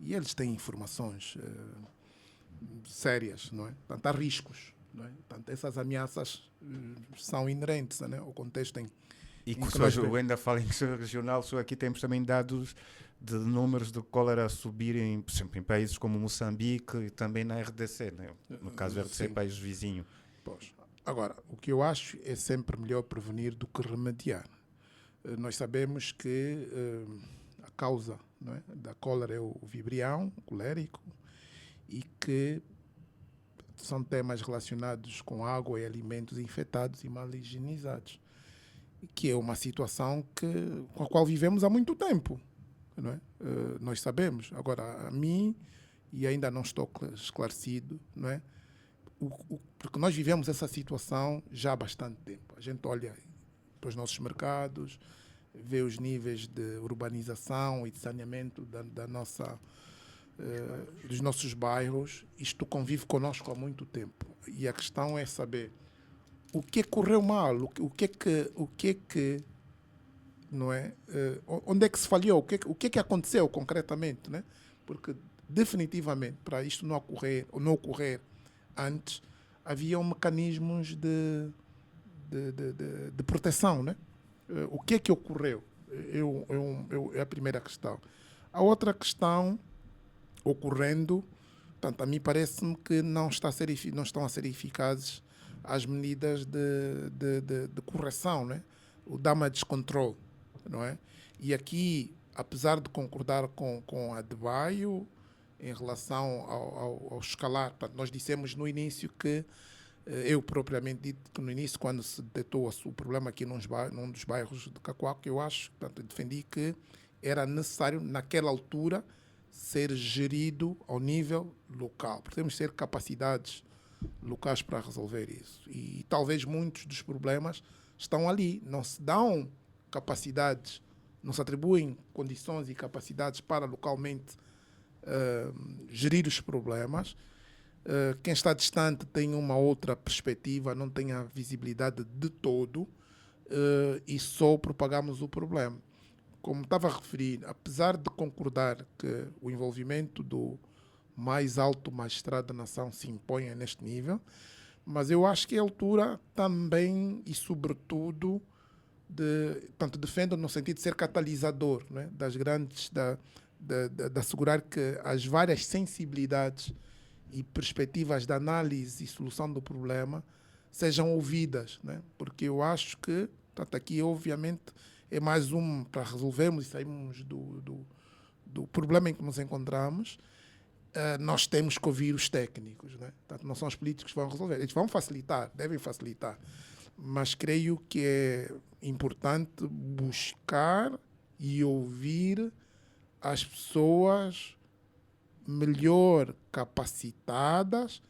E eles têm informações sérias, não é? Portanto, há riscos, não é? Portanto, essas ameaças são inerentes, não é? Ao contexto e que eu ainda falo em questão regional, só aqui temos também dados de números de cólera a subirem, por exemplo, em países como Moçambique e também na RDC, né? No caso RDC, sim. País vizinho. Pois. Agora, o que eu acho é sempre melhor prevenir do que remediar. Nós sabemos que a causa, não é, da cólera é o vibrião colérico e que são temas relacionados com água e alimentos infectados e mal higienizados, que é uma situação com a qual vivemos há muito tempo, não é? Nós sabemos. Agora, a mim, e ainda não estou esclarecido, não é? Porque nós vivemos essa situação já há bastante tempo. A gente olha para os nossos mercados, vê os níveis de urbanização e de saneamento dos nossos bairros. Isto convive conosco há muito tempo. E a questão é saber o que correu mal, o que é que não é? Onde é que se falhou, o que é que aconteceu concretamente, né? Porque definitivamente para isto não ocorrer antes, haviam mecanismos de proteção, né? O que é que ocorreu? É a primeira questão. A outra questão, ocorrendo, Portanto, a mim parece-me que não estão a ser eficazes as medidas de correção, né? O damage control, não é? E aqui, apesar de concordar com a de Baio em relação ao escalar, portanto, nós dissemos no início que, eu propriamente dito que no início, quando se detectou o problema aqui num dos bairros de Cacoaco, eu acho, portanto, eu defendi que era necessário, naquela altura, ser gerido ao nível local. Porque temos de ter capacidades locais para resolver isso. E talvez muitos dos problemas estão ali. Não se dão capacidades, não se atribuem condições e capacidades para localmente gerir os problemas. Quem está distante tem uma outra perspectiva, não tem a visibilidade de todo, e só propagamos o problema. Como estava a referir, apesar de concordar que o envolvimento do mais alto magistrado da nação se imponha neste nível, mas eu acho que é a altura também e sobretudo tanto defendo no sentido de ser catalisador, né, das grandes, de assegurar que as várias sensibilidades e perspectivas de análise e solução do problema sejam ouvidas, né? Porque eu acho que, portanto, aqui obviamente é mais para resolvermos e sairmos do problema em que nos encontramos. Nós temos que ouvir os técnicos, né? Portanto, não são os políticos que vão resolver, eles vão facilitar, devem facilitar, mas creio que é importante buscar e ouvir as pessoas melhor capacitadas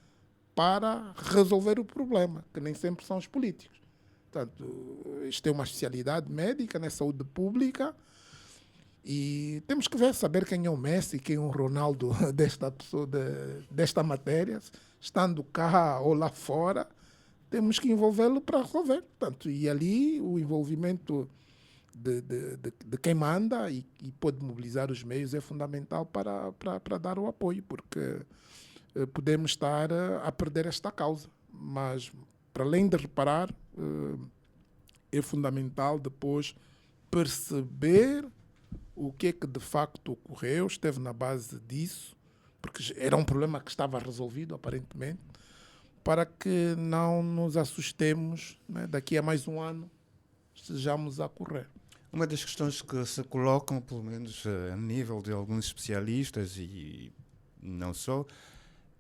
para resolver o problema, que nem sempre são os políticos. Portanto, isto tem uma especialidade médica, né, saúde pública, e temos que saber quem é o Messi, quem é o Ronaldo desta pessoa, desta matéria, estando cá ou lá fora, temos que envolvê-lo para resolver. Portanto, e ali o envolvimento de quem manda e pode mobilizar os meios é fundamental para dar o apoio, porque podemos estar a perder esta causa. Mas, para além de reparar, é fundamental depois perceber o que é que de facto ocorreu, esteve na base disso, porque era um problema que estava resolvido, aparentemente, para que não nos assustemos, né, daqui a mais um ano estejamos a correr. Uma das questões que se colocam, pelo menos a nível de alguns especialistas e não só,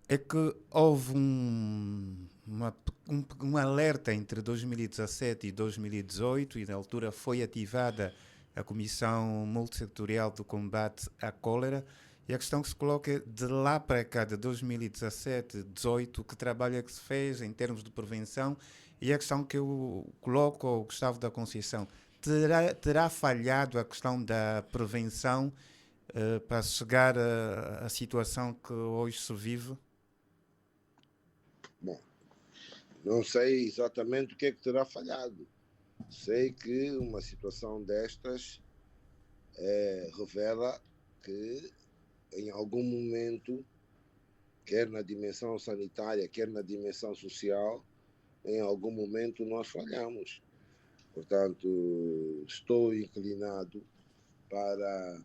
é que houve um alerta entre 2017 e 2018 e na altura foi ativada a Comissão Multissetorial do Combate à Cólera, e a questão que se coloca é, de lá para cá, de 2017, 2018, que trabalho é que se fez em termos de prevenção, e a questão que eu coloco ao Gustavo da Conceição: terá falhado a questão da prevenção para chegar à situação que hoje se vive? Bom, não sei exatamente o que é que terá falhado. Sei que uma situação destas revela que em algum momento, quer na dimensão sanitária, quer na dimensão social, em algum momento nós falhamos. Portanto, estou inclinado para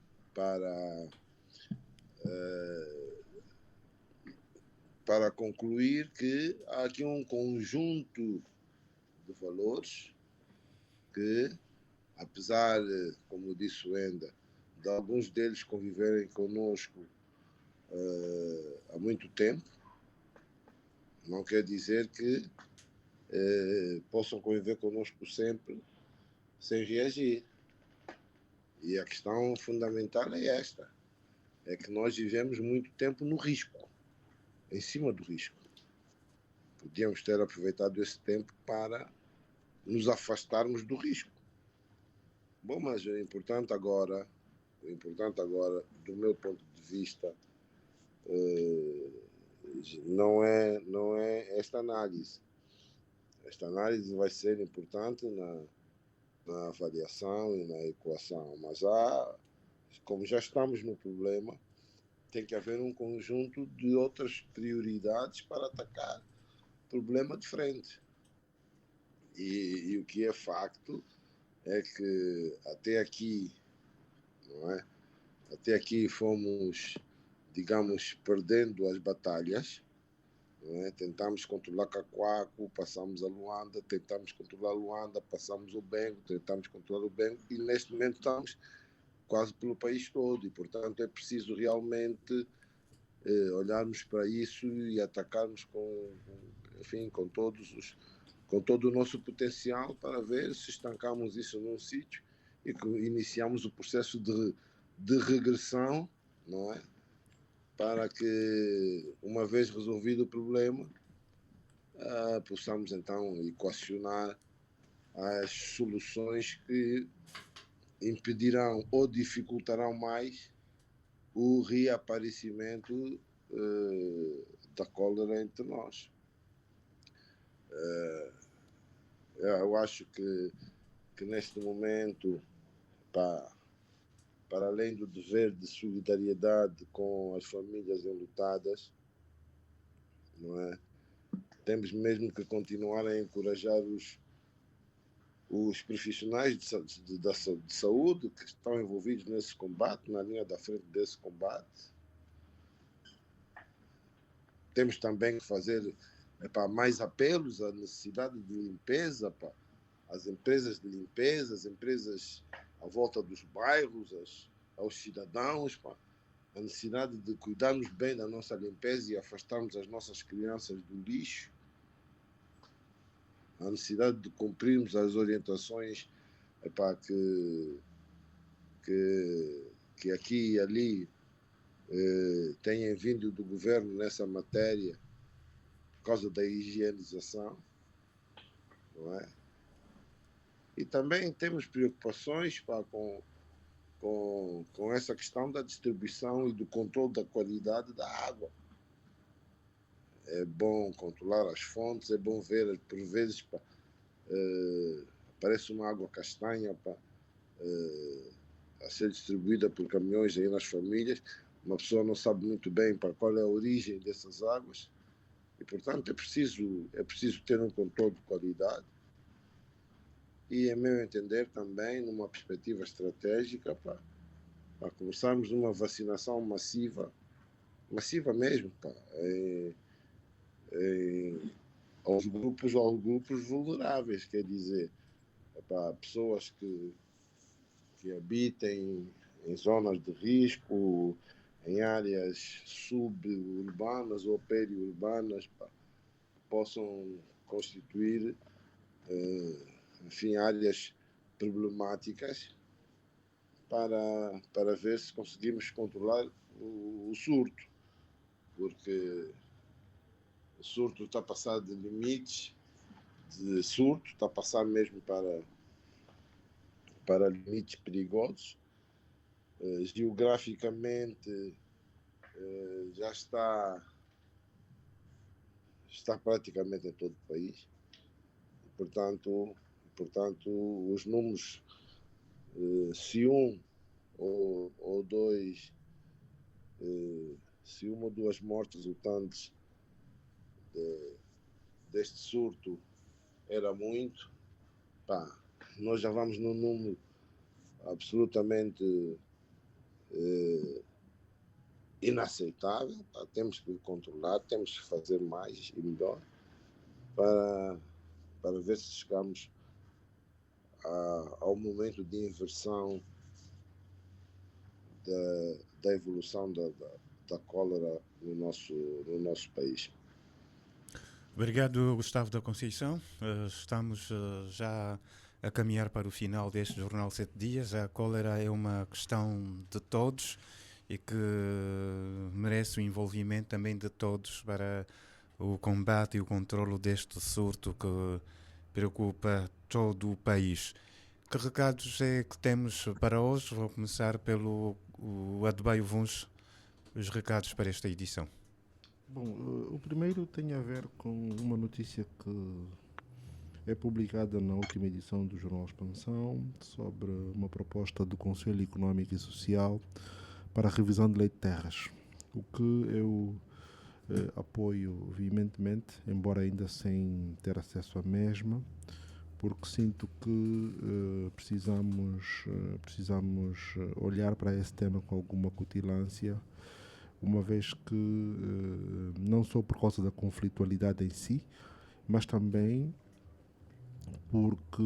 concluir que há aqui um conjunto de valores que, apesar, como disse o Enda, de alguns deles conviverem conosco há muito tempo, não quer dizer que possam conviver conosco sempre sem reagir. E a questão fundamental é esta: é que nós vivemos muito tempo no risco, em cima do risco. Podíamos ter aproveitado esse tempo para nos afastarmos do risco. Bom, mas o importante agora, do meu ponto de vista, não é esta análise. Esta análise vai ser importante na avaliação e na equação, mas como já estamos no problema, tem que haver um conjunto de outras prioridades para atacar o problema de frente. E o que é facto é que até aqui, não é? Até aqui fomos digamos, perdendo as batalhas. Não é? Tentamos controlar Cacoaco, passamos a Luanda, tentamos controlar Luanda, passamos o Bengo, tentamos controlar o Bengo, e neste momento estamos quase pelo país todo, e portanto é preciso realmente olharmos para isso e atacarmos enfim, com todo o nosso potencial, para ver se estancamos isso num sítio e que iniciamos o processo de regressão, não é? Para que, uma vez resolvido o problema, possamos então equacionar as soluções que impedirão ou dificultarão mais o reaparecimento da cólera entre nós. Eu acho que neste momento, para além do dever de solidariedade com as famílias enlutadas, não é? Temos mesmo que continuar a encorajar os profissionais de saúde que estão envolvidos nesse combate, na linha da frente desse combate. Temos também que fazer mais apelos à necessidade de limpeza, as empresas de limpeza, as empresas à volta dos bairros, aos cidadãos, a necessidade de cuidarmos bem da nossa limpeza e afastarmos as nossas crianças do lixo, a necessidade de cumprirmos as orientações que aqui e ali tenham vindo do governo nessa matéria, por causa da higienização, não é? E também temos preocupações com essa questão da distribuição e do controle da qualidade da água. É bom controlar as fontes, é bom ver, por vezes, aparece uma água castanha a ser distribuída por caminhões aí nas famílias. Uma pessoa não sabe muito bem para qual é a origem dessas águas. E, portanto, é preciso ter um controle de qualidade. E, a meu entender, também, numa perspectiva estratégica, para começarmos uma vacinação massiva mesmo, aos grupos vulneráveis, quer dizer, para pessoas que habitem em zonas de risco, em áreas suburbanas ou periurbanas, possam constituir, enfim, áreas problemáticas, para ver se conseguimos controlar o surto, porque o surto está a passar de limites de surto, está a passar mesmo para limites perigosos. Geograficamente já está praticamente em todo o país. Portanto, os números, se um ou dois, se uma ou duas mortes resultantes deste surto era muito, nós já vamos num número absolutamente inaceitável. Temos que controlar, temos que fazer mais e melhor para ver se chegamos ao momento de inversão da evolução da cólera no nosso país. Obrigado, Gustavo da Conceição. Estamos já a caminhar para o final deste Jornal 7 Dias. A cólera é uma questão de todos e que merece o envolvimento também de todos para o combate e o controlo deste surto que preocupa todo o país. Que recados é que temos para hoje? Vou começar pelo Adebayo Vuns, os recados para esta edição. Bom, o primeiro tem a ver com uma notícia que é publicada na última edição do Jornal Expansão sobre uma proposta do Conselho Económico e Social para a revisão de lei de terras, o que eu apoio veementemente, embora ainda sem ter acesso à mesma, porque sinto que precisamos olhar para esse tema com alguma cutilância, uma vez que não só por causa da conflitualidade em si, mas também porque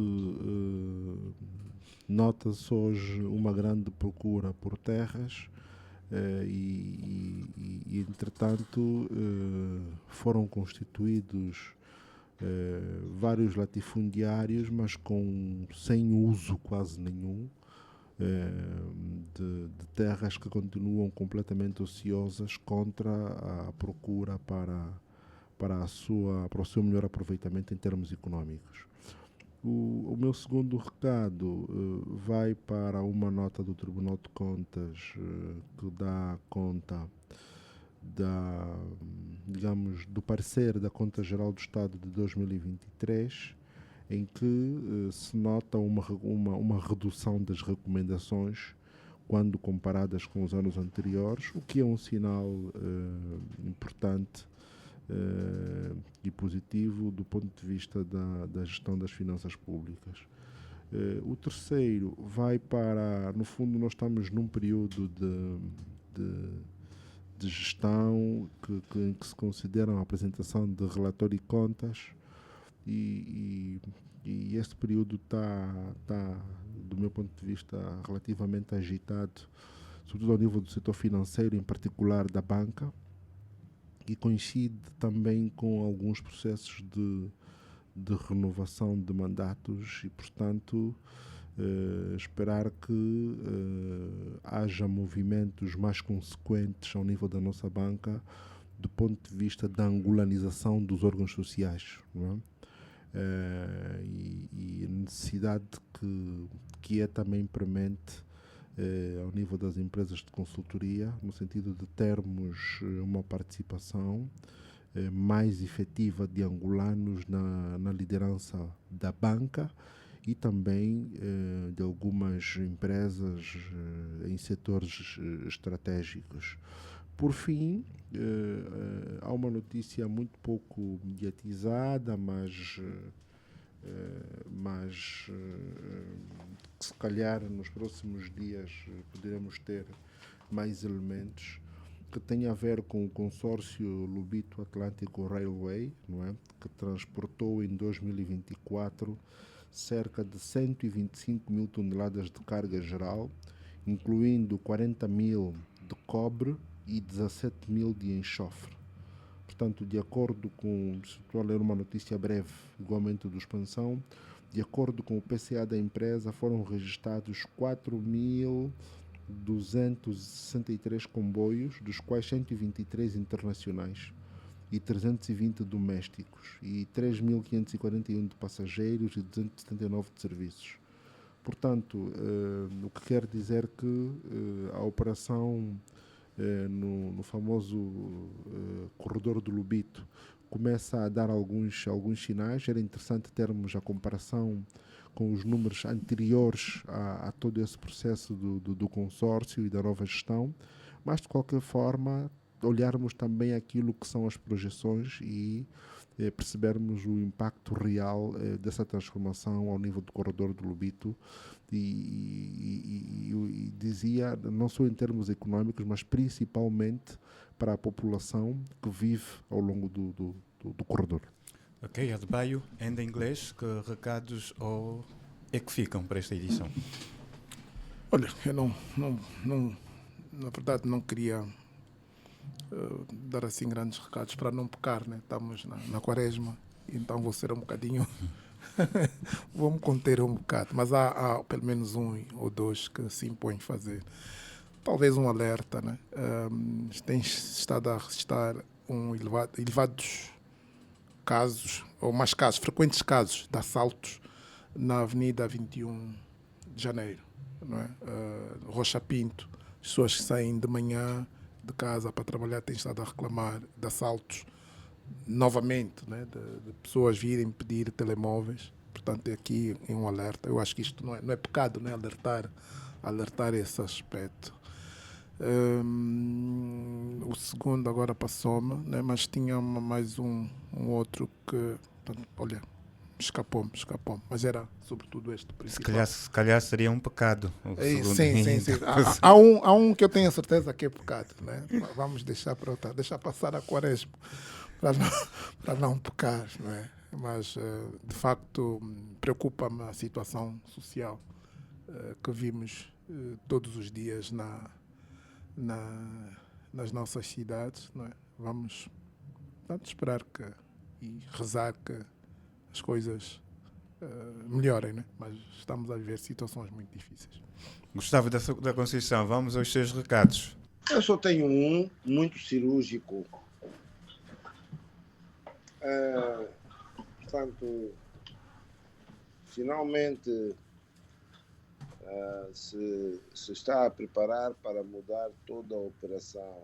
nota-se hoje uma grande procura por terras e entretanto foram constituídos vários latifundiários, mas sem uso quase nenhum de terras que continuam completamente ociosas contra a procura para o seu melhor aproveitamento em termos económicos. O meu segundo recado vai para uma nota do Tribunal de Contas que dá conta do parecer da Conta Geral do Estado de 2023, em que se nota uma redução das recomendações quando comparadas com os anos anteriores, o que é um sinal importante e positivo do ponto de vista da gestão das finanças públicas. O terceiro vai para, no fundo, nós estamos num período de gestão em que se considera a apresentação de relatório e contas e este período está, do meu ponto de vista, relativamente agitado, sobretudo ao nível do setor financeiro, em particular da banca, e coincide também com alguns processos de renovação de mandatos e, portanto, esperar que haja movimentos mais consequentes ao nível da nossa banca do ponto de vista da angolanização dos órgãos sociais, não é? E a necessidade que é também premente ao nível das empresas de consultoria, no sentido de termos uma participação mais efetiva de angolanos na liderança da banca e também de algumas empresas em setores estratégicos. Por fim, há uma notícia muito pouco mediatizada, mas que se calhar nos próximos dias poderemos ter mais elementos, que tem a ver com o consórcio Lobito Atlântico Railway, não é? Que transportou em 2024 cerca de 125 mil toneladas de carga geral, incluindo 40 mil de cobre e 17 mil de enxofre. Portanto, de acordo com, estou a ler uma notícia breve, igualmente do Expansão, de acordo com o PCA da empresa, foram registrados 4.263 comboios, dos quais 123 internacionais e 320 domésticos, e 3.541 de passageiros e 279 de serviços. Portanto, o que quer dizer que a operação no famoso corredor do Lobito começa a dar alguns sinais. Era interessante termos a comparação com os números anteriores a todo esse processo do consórcio e da nova gestão, mas de qualquer forma olharmos também aquilo que são as projeções e percebermos o impacto real dessa transformação ao nível do corredor do Lobito e dizia, não só em termos económicos, mas principalmente para a população que vive ao longo do corredor. Ok, Adebayo, em inglês, que recados é que ficam para esta edição? Olha, eu não na verdade não queria dar assim grandes recados para não pecar, né? Estamos na quaresma, então vou ser um bocadinho vou me conter um bocado, mas há pelo menos um ou dois que se impõem fazer. Talvez um alerta, né? Tem estado a registrar elevados casos, ou mais casos, frequentes casos de assaltos na Avenida 21 de Janeiro, não é? Rocha Pinto, as pessoas que saem de manhã de casa para trabalhar têm estado a reclamar de assaltos novamente, né? De pessoas virem pedir telemóveis. Portanto, aqui é um alerta. Eu acho que isto não é pecado, né? Alertar esse aspecto. O segundo agora passou-me, né? Mas tinha mais um outro que, olha, escapou-me. Mas era sobretudo este Se principal. calhar seria um pecado. o segundo Sim. ainda. Há um que eu tenho a certeza que é pecado, né? Vamos deixar para outra, deixar passar a quaresma para não pecar, não é? Mas de facto preocupa-me a situação social que vimos todos os dias nas nossas cidades, não é? Vamos esperar e rezar que as coisas melhorem, né? Mas estamos a viver situações muito difíceis. Gustavo da Conceição, vamos aos seus recados. Eu só tenho um, muito cirúrgico. Portanto, finalmente se está a preparar para mudar toda a operação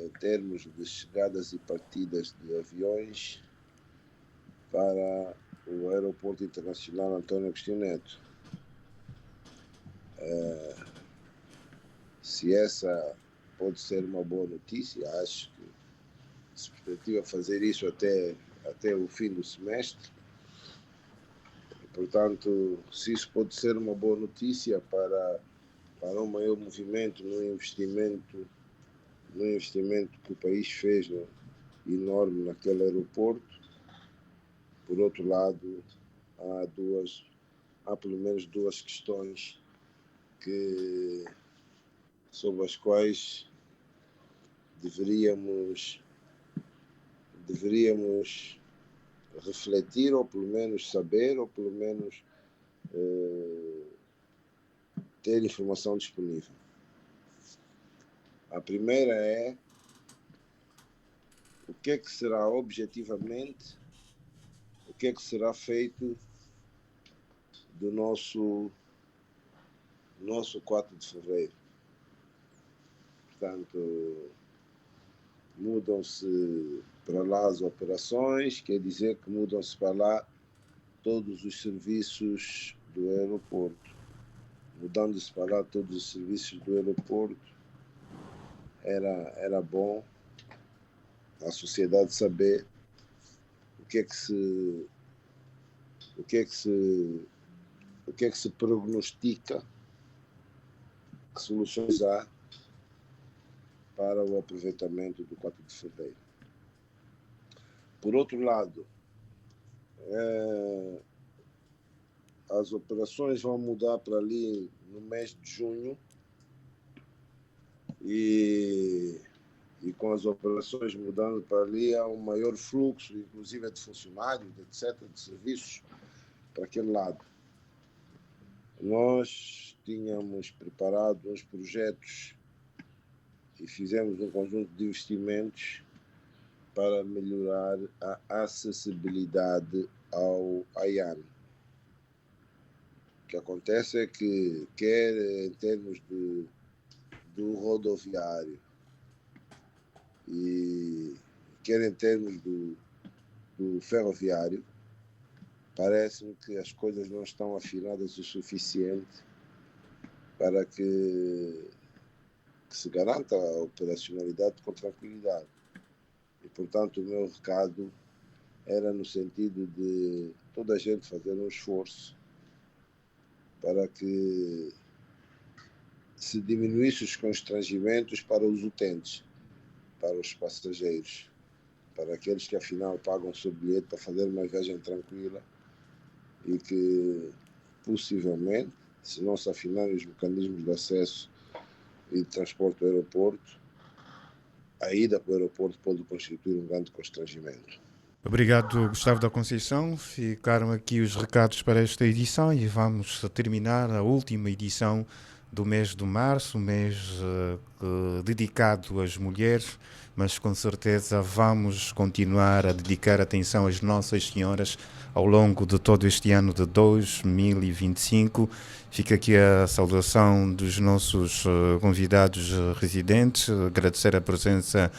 em termos de chegadas e partidas de aviões para o Aeroporto Internacional António Agostinho Neto. Se essa pode ser uma boa notícia, acho que se perspectiva fazer isso até o fim do semestre. E, portanto, se isso pode ser uma boa notícia para um maior movimento no investimento que o país fez enorme naquele aeroporto. Por outro lado, há pelo menos duas questões sobre as quais deveríamos refletir, ou pelo menos saber, ou pelo menos ter informação disponível. A primeira é o que é que será objetivamente, o que é que será feito do nosso 4 de fevereiro. Portanto, mudam-se para lá as operações, quer dizer que mudam-se para lá todos os serviços do aeroporto. Mudando-se para lá todos os serviços do aeroporto, era bom a sociedade saber o que é que se prognostica, que soluções há para o aproveitamento do 4 de fevereiro. Por outro lado, as operações vão mudar para ali no mês de junho e com as operações mudando para ali há um maior fluxo, inclusive de funcionários, etc., de serviços para aquele lado. Nós tínhamos preparado uns projetos e fizemos um conjunto de investimentos para melhorar a acessibilidade ao AIAN. O que acontece é que, quer em termos do rodoviário e quer em termos do ferroviário, parece-me que as coisas não estão afinadas o suficiente para que se garanta a operacionalidade com tranquilidade. E, portanto, o meu recado era no sentido de toda a gente fazer um esforço para que se diminuísse os constrangimentos para os utentes, para os passageiros, para aqueles que afinal pagam o seu bilhete para fazer uma viagem tranquila e que possivelmente, se não se afinarem os mecanismos de acesso e de transporte ao aeroporto, a ida para o aeroporto pode constituir um grande constrangimento. Obrigado, Gustavo da Conceição. Ficaram aqui os recados para esta edição e vamos terminar a última edição do mês de março, mês dedicado às mulheres, mas com certeza vamos continuar a dedicar atenção às Nossas Senhoras ao longo de todo este ano de 2025. Fica aqui a saudação dos nossos convidados residentes, agradecer a presença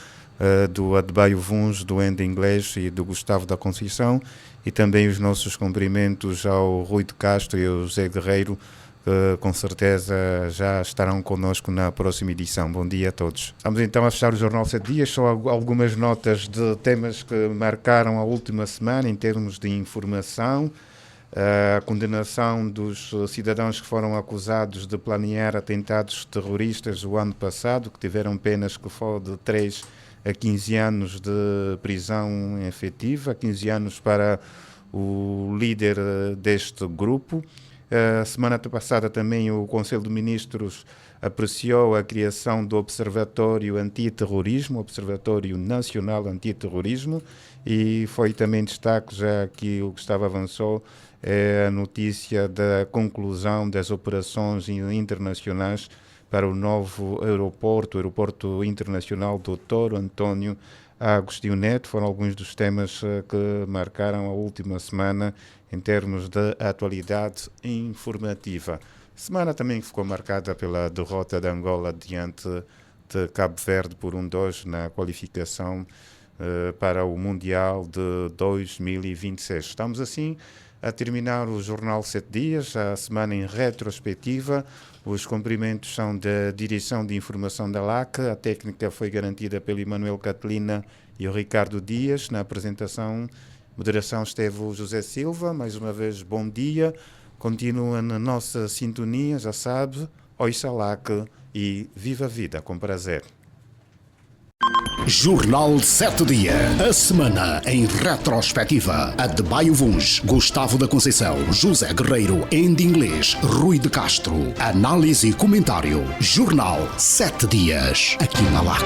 do Adebayo Vuns, do Ende Inglês e do Gustavo da Conceição, e também os nossos cumprimentos ao Rui de Castro e ao José Guerreiro que com certeza já estarão connosco na próxima edição. Bom dia a todos. Vamos então a fechar o Jornal 7 Dias, só algumas notas de temas que marcaram a última semana em termos de informação. A condenação dos cidadãos que foram acusados de planear atentados terroristas o ano passado, que tiveram penas que foram de 3 a 15 anos de prisão efetiva, 15 anos para o líder deste grupo. A semana passada também o Conselho de Ministros apreciou a criação do Observatório Antiterrorismo, Observatório Nacional Antiterrorismo, e foi também destaque, já que o Gustavo avançou, é a notícia da conclusão das operações internacionais para o novo aeroporto, o Aeroporto Internacional Dr. António Agostinho Neto. Foram alguns dos temas que marcaram a última semana em termos de atualidade informativa. Semana também ficou marcada pela derrota de Angola diante de Cabo Verde por 1-2 na qualificação para o Mundial de 2026. Estamos assim a terminar o Jornal 7 Dias, a semana em retrospectiva. Os cumprimentos são da Direção de Informação da LAC. A técnica foi garantida pelo Emanuel Catelina e o Ricardo Dias. Na apresentação, moderação esteve o José Silva. Mais uma vez, bom dia. Continua na nossa sintonia, já sabe. Ouça a LAC e viva a vida com prazer. Jornal 7 Dias. A semana em retrospectiva. A de Baio Vuns, Gustavo da Conceição, José Guerreiro, Andy Inglês, Rui de Castro. Análise e comentário. Jornal 7 Dias. Aqui na LAC.